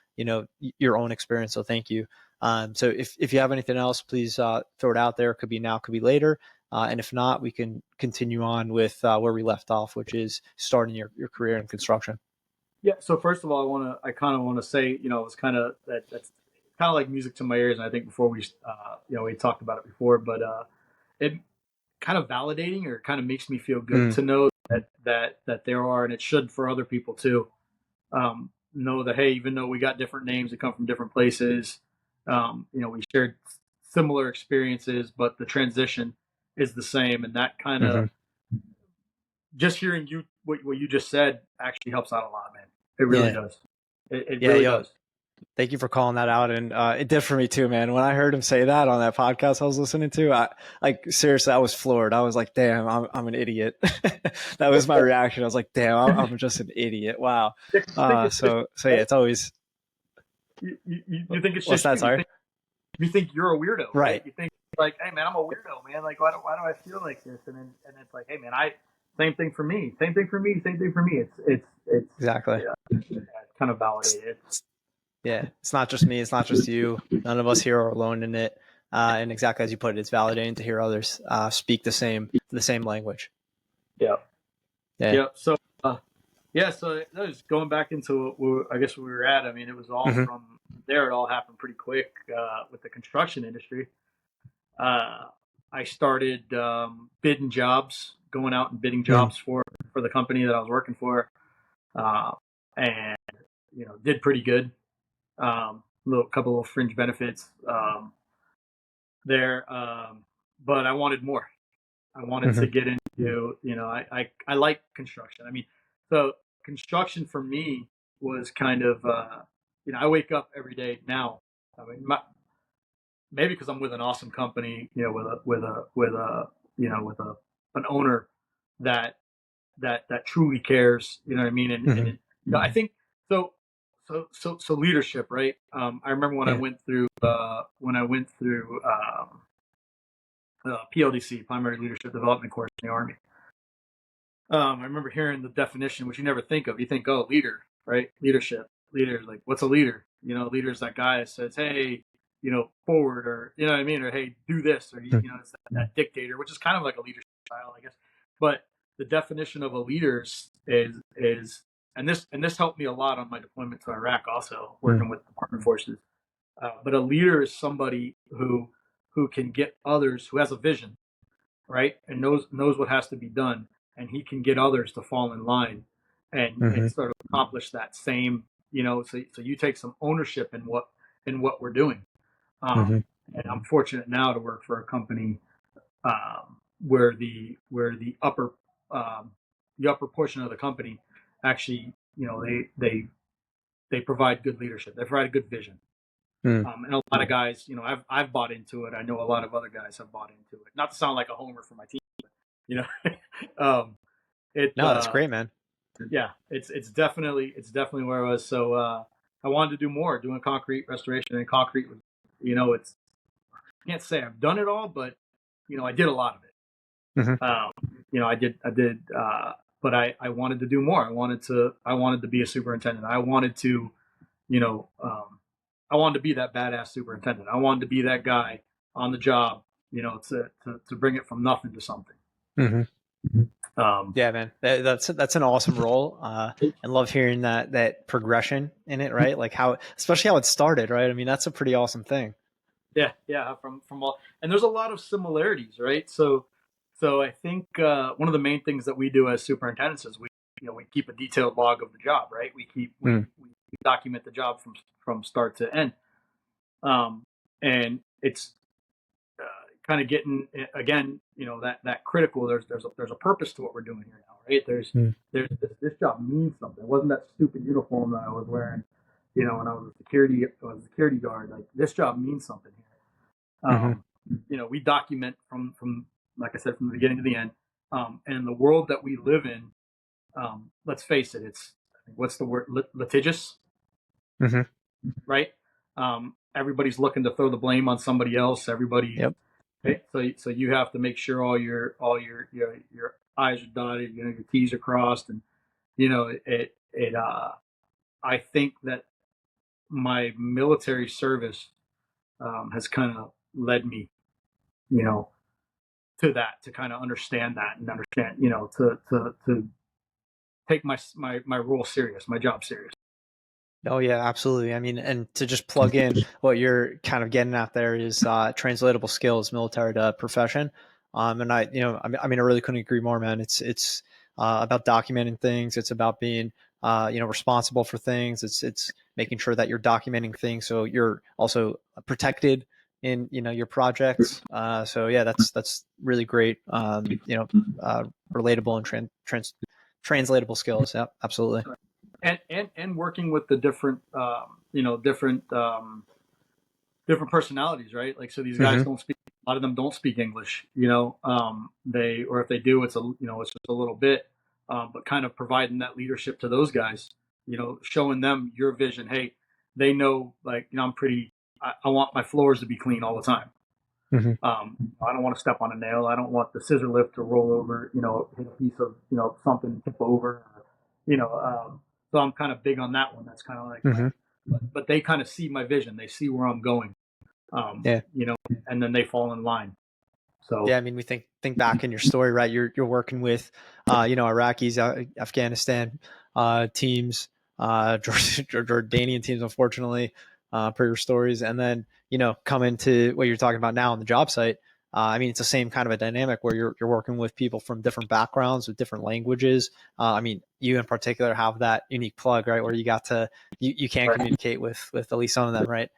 your own experience. So thank you. So if you have anything else, please throw it out there. It could be now, could be later. And if not, we can continue on with where we left off, which is starting your career in construction. Yeah. So first of all, I kind of want to say, it's kind of that's kind of like music to my ears. And I think before we talked about it before, but it kind of validating, or kind of makes me feel good to know that there are, and it should for other people too, know that, hey, even though we got different names that come from different places, we shared similar experiences, but the transition is the same. And that kind of just hearing what you just said actually helps out a lot, man. It really does. It really does. Thank you for calling that out. And it did for me too, man. When I heard him say that on that podcast I was listening to, seriously, I was floored. I was like, damn, I'm an idiot. That was my reaction. I was like, damn, I'm just an idiot. Wow. So yeah, it's always. You think it's what's just that? Sorry. You think you're a weirdo, right? You think like, hey man, I'm a weirdo, man. Like, why do I feel like this? And it's like, hey man, same thing for me. It's exactly. Kind of validated. Yeah, it's not just me. It's not just you. None of us here are alone in it. And exactly as you put it, it's validating to hear others speak the same language. Yeah. So, so that was going back into I guess where we were at. I mean, it was all from there. It all happened pretty quick with the construction industry. I started bidding jobs, going out and bidding jobs for the company that I was working for, and did pretty good. Couple of fringe benefits there, but I wanted more. I wanted to get into, I like construction. I mean, so construction for me was kind of, I wake up every day now. I mean, maybe because I'm with an awesome company, with an owner that truly cares. You know what I mean? And I think so. So leadership, right? I remember when I went through PLDC, Primary Leadership Development course in the Army. I remember hearing the definition, which you never think of. You think, oh, leader, right? Leadership. Leader, like, what's a leader? Leader is that guy that says, hey, forward, or, you know what I mean? Or, hey, do this, or, it's that dictator, which is kind of like a leadership style, I guess. But the definition of a leader is, and this helped me a lot on my deployment to Iraq, also working with the partner forces. But a leader is somebody who can get others, who has a vision, right, and knows what has to be done, and he can get others to fall in line and sort of accomplish that same. So you take some ownership in what we're doing. And I'm fortunate now to work for a company where the upper portion of the company actually, they provide good leadership. They provide a good vision. And a lot of guys, I've bought into it. I know a lot of other guys have bought into it. Not to sound like a homer for my team, but, No, that's great, man. Yeah, it's definitely where I was. So I wanted to do more, doing concrete restoration, and concrete was, it's, I can't say I've done it all, but I did a lot of it. I did, but I wanted to do more. I wanted to be a superintendent. I wanted to, I wanted to be that badass superintendent. I wanted to be that guy on the job, to bring it from nothing to something. Yeah, man, that's an awesome role. And love hearing that progression in it, right? Like especially how it started, right? I mean, that's a pretty awesome thing. Yeah. From all, and there's a lot of similarities, right? So I think one of the main things that we do as superintendents is we keep a detailed log of the job, right? We document the job from start to end, and it's kind of getting, again, that critical. There's a purpose to what we're doing here now, right? There's this job means something. It wasn't that stupid uniform that I was wearing, when I was a security guard. Like, this job means something here. We document from like I said, from the beginning to the end. And the world that we live in, let's face it, it's, what's the word, litigious, right? Everybody's looking to throw the blame on somebody else. Everybody. Yep. Right? So you have to make sure all your I's are dotted, your T's are crossed, and I think that my military service has kind of led me, to that, to kind of understand that, and understand, to take my role serious, my job serious. Oh yeah, absolutely. I mean, and to just plug in what you're kind of getting at there is translatable skills, military to profession. And I really couldn't agree more, man. It's about documenting things. It's about being, responsible for things. It's making sure that you're documenting things so you're also protected in your projects. So yeah, that's really great. Relatable and translatable skills. Yeah, absolutely. And working with the different different personalities, right? Like, so these guys don't speak, a lot of them don't speak English, or if they do, it's it's just a little bit, but kind of providing that leadership to those guys, showing them your vision. Hey, they know, like, I want my floors to be clean all the time. I don't want to step on a nail. I don't want the scissor lift to roll over, hit a piece of, something, tip over, so I'm kind of big on that one. That's kind of like, but they kind of see my vision. They see where I'm going, and then they fall in line. So yeah, I mean, we think back in your story, right? You're working with, Iraqis, Afghanistan teams, Jordanian teams, unfortunately, per your stories, and then come into what you're talking about now on the job site. I mean, it's the same kind of a dynamic where you're working with people from different backgrounds with different languages. I mean, you in particular have that unique plug, right, where you can communicate with at least some of them, right?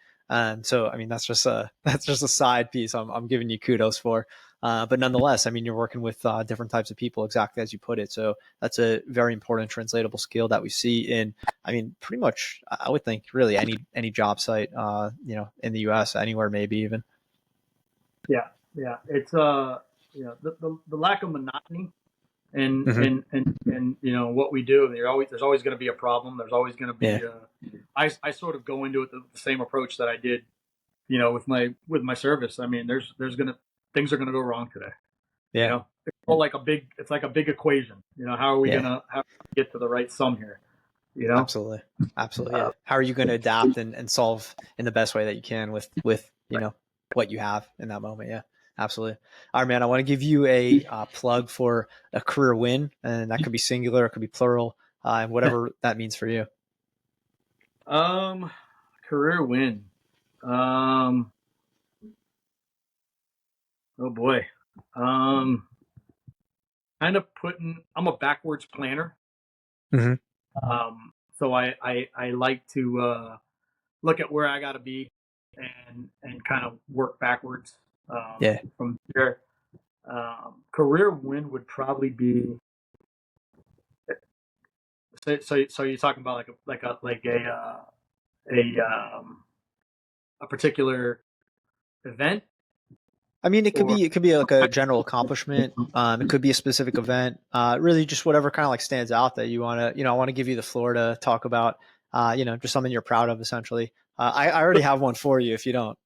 So I mean, that's just a side piece I'm giving you kudos for. But nonetheless, I mean, you're working with different types of people, exactly as you put it. So that's a very important translatable skill that we see in, I mean, pretty much, I would think, really any job site, in the U.S., anywhere, maybe even. Yeah, it's the lack of monotony and what we do. There's always going to be a problem. There's always going to be. I sort of go into it the same approach that I did, with my service. I mean, things are going to go wrong today. Yeah. all like it's like a big equation. You know, how are we gonna get to the right sum here? You know, Absolutely. Yeah. How are you going to adapt and solve in the best way that you can with you know what you have in that moment? Yeah, absolutely. All right, man. I want to give you a plug for a career win, and that could be singular, it could be plural, and whatever that means for you. Career win. Oh boy. Kind of I'm a backwards planner. Mm-hmm. So I like to look at where I got to be and kind of work backwards from there. Career win would probably be so you're talking about a particular event. I mean, it could be like a general accomplishment. It could be a specific event. Really, just whatever kind of like stands out that you want to. You know, I want to give you the floor to talk about. You know, just something you're proud of, essentially. I already have one for you. If you don't.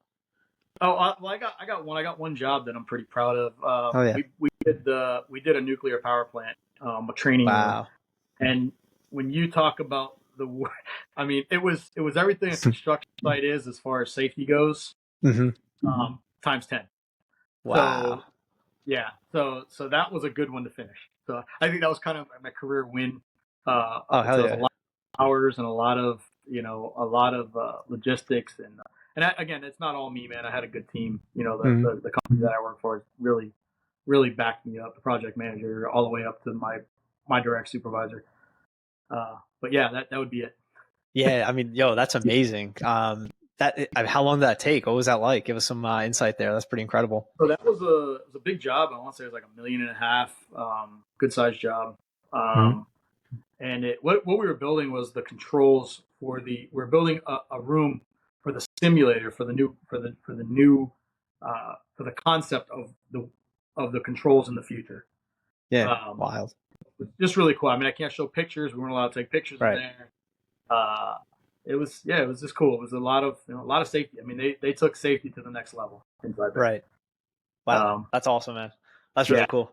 Oh well, I got one. I got one job that I'm pretty proud of. Oh yeah. We did a nuclear power plant, a training. Wow. And when you talk about I mean, it was everything a construction site is as far as safety goes. Mm-hmm. Times 10. Wow. So, yeah. So that was a good one to finish. So I think that was kind of my career win. Oh hell yeah. A lot of hours and a lot of logistics and again, it's not all me, man. I had a good team. You know, the company that I work for really backed me up. The project manager, all the way up to my direct supervisor. But yeah, that would be it. Yeah, I mean, yo, that's amazing. How long did that take? What was that like? Give us some insight there. That's pretty incredible. So that was a big job. I want to say it was like $1.5 million. Good sized job. And what we were building was the controls we were building a room for the simulator for the concept of the controls in the future. Yeah, wild. Just really cool. I mean, I can't show pictures. We weren't allowed to take pictures in there. It was just cool. It was a lot of safety. I mean, they took safety to the next level. Right. Wow. That's awesome, man. That's really cool.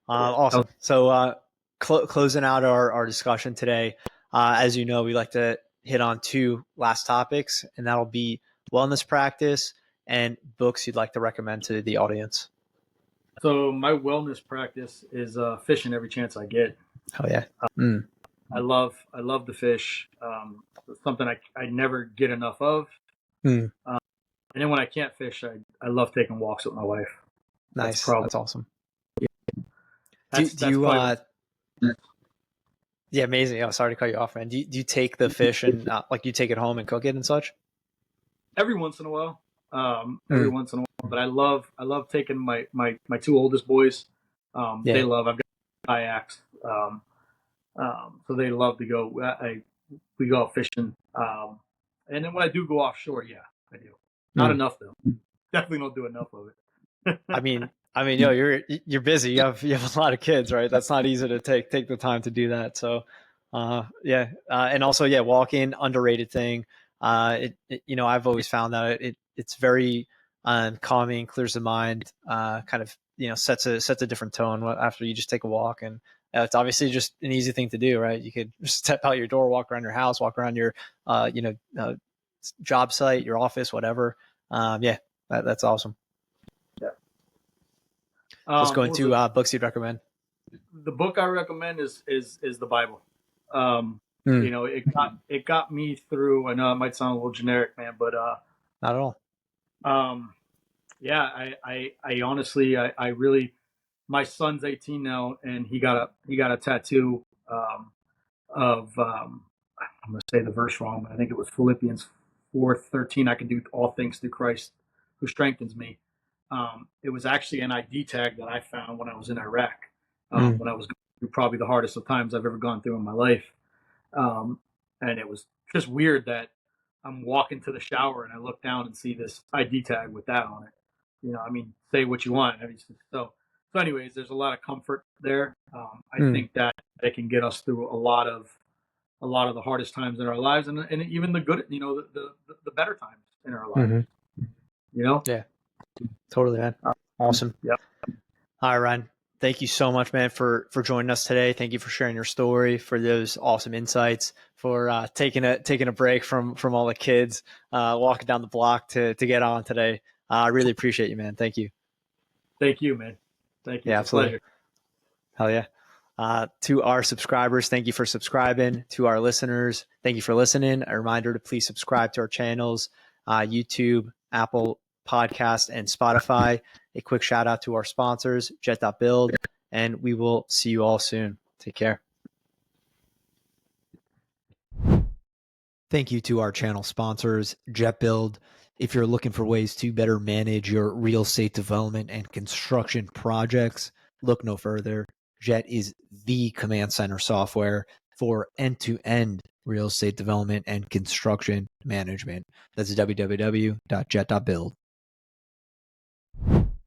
Awesome. So, closing out our discussion today, as you know, we like to hit on 2 last topics, and that'll be wellness practice and books you'd like to recommend to the audience. So my wellness practice is fishing every chance I get. Oh yeah. I love the fish. It's something I never get enough of. And then when I can't fish, I love taking walks with my wife. Nice. That's awesome. Yeah. Do you yeah, amazing. Oh, sorry to cut you off, man. Do you take the fish and like you take it home and cook it and such? Every once in a while. But I love taking my 2 oldest boys. They love. I've got kayaks. So they love to go. We go out fishing. And then when I do go offshore, yeah, I do. Not enough though. Definitely don't do enough of it. I mean, yo, you're busy. You have a lot of kids, right? That's not easy to take the time to do that. So, and also, walking, underrated thing. You know, I've always found that it's very calming, clears the mind, kind of, you know, sets a different tone after you just take a walk. And it's obviously just an easy thing to do, right? You could just step out your door, walk around your house, walk around your, job site, your office, whatever. That's awesome. Yeah. Let's go into books you'd recommend. The book I recommend is the Bible. You know, it got me through. I know it might sound a little generic, man, but not at all. I honestly, I really, my son's 18 now, and he got a tattoo of I'm going to say the verse wrong, but I think it was Philippians 4:13. I can do all things through Christ who strengthens me. It was actually an ID tag that I found when I was in Iraq, when I was going through probably the hardest of times I've ever gone through in my life. And it was just weird that I'm walking to the shower and I look down and see this ID tag with that on it. You know, I mean, say what you want. I mean, so anyways, there's a lot of comfort there. I think that it can get us through a lot of the hardest times in our lives, and even the good, you know, the better times in our lives. You know? Yeah, totally, man. Awesome. Yeah. All right, Ryan. Thank you so much, man, for joining us today. Thank you for sharing your story, for those awesome insights, for taking a break from all the kids, walking down the block to get on today. I really appreciate you, man. Thank you. Thank you, man. Thank you. Yeah, It's a pleasure. Hell yeah. To our subscribers, thank you for subscribing. To our listeners, thank you for listening. A reminder to please subscribe to our channels, YouTube, Apple Podcast, and Spotify. A quick shout out to our sponsors, Jet.build, and we will see you all soon. Take care. Thank you to our channel sponsors, Jet.build. If you're looking for ways to better manage your real estate development and construction projects, look no further. Jet is the command center software for end-to-end real estate development and construction management. That's www.jet.build.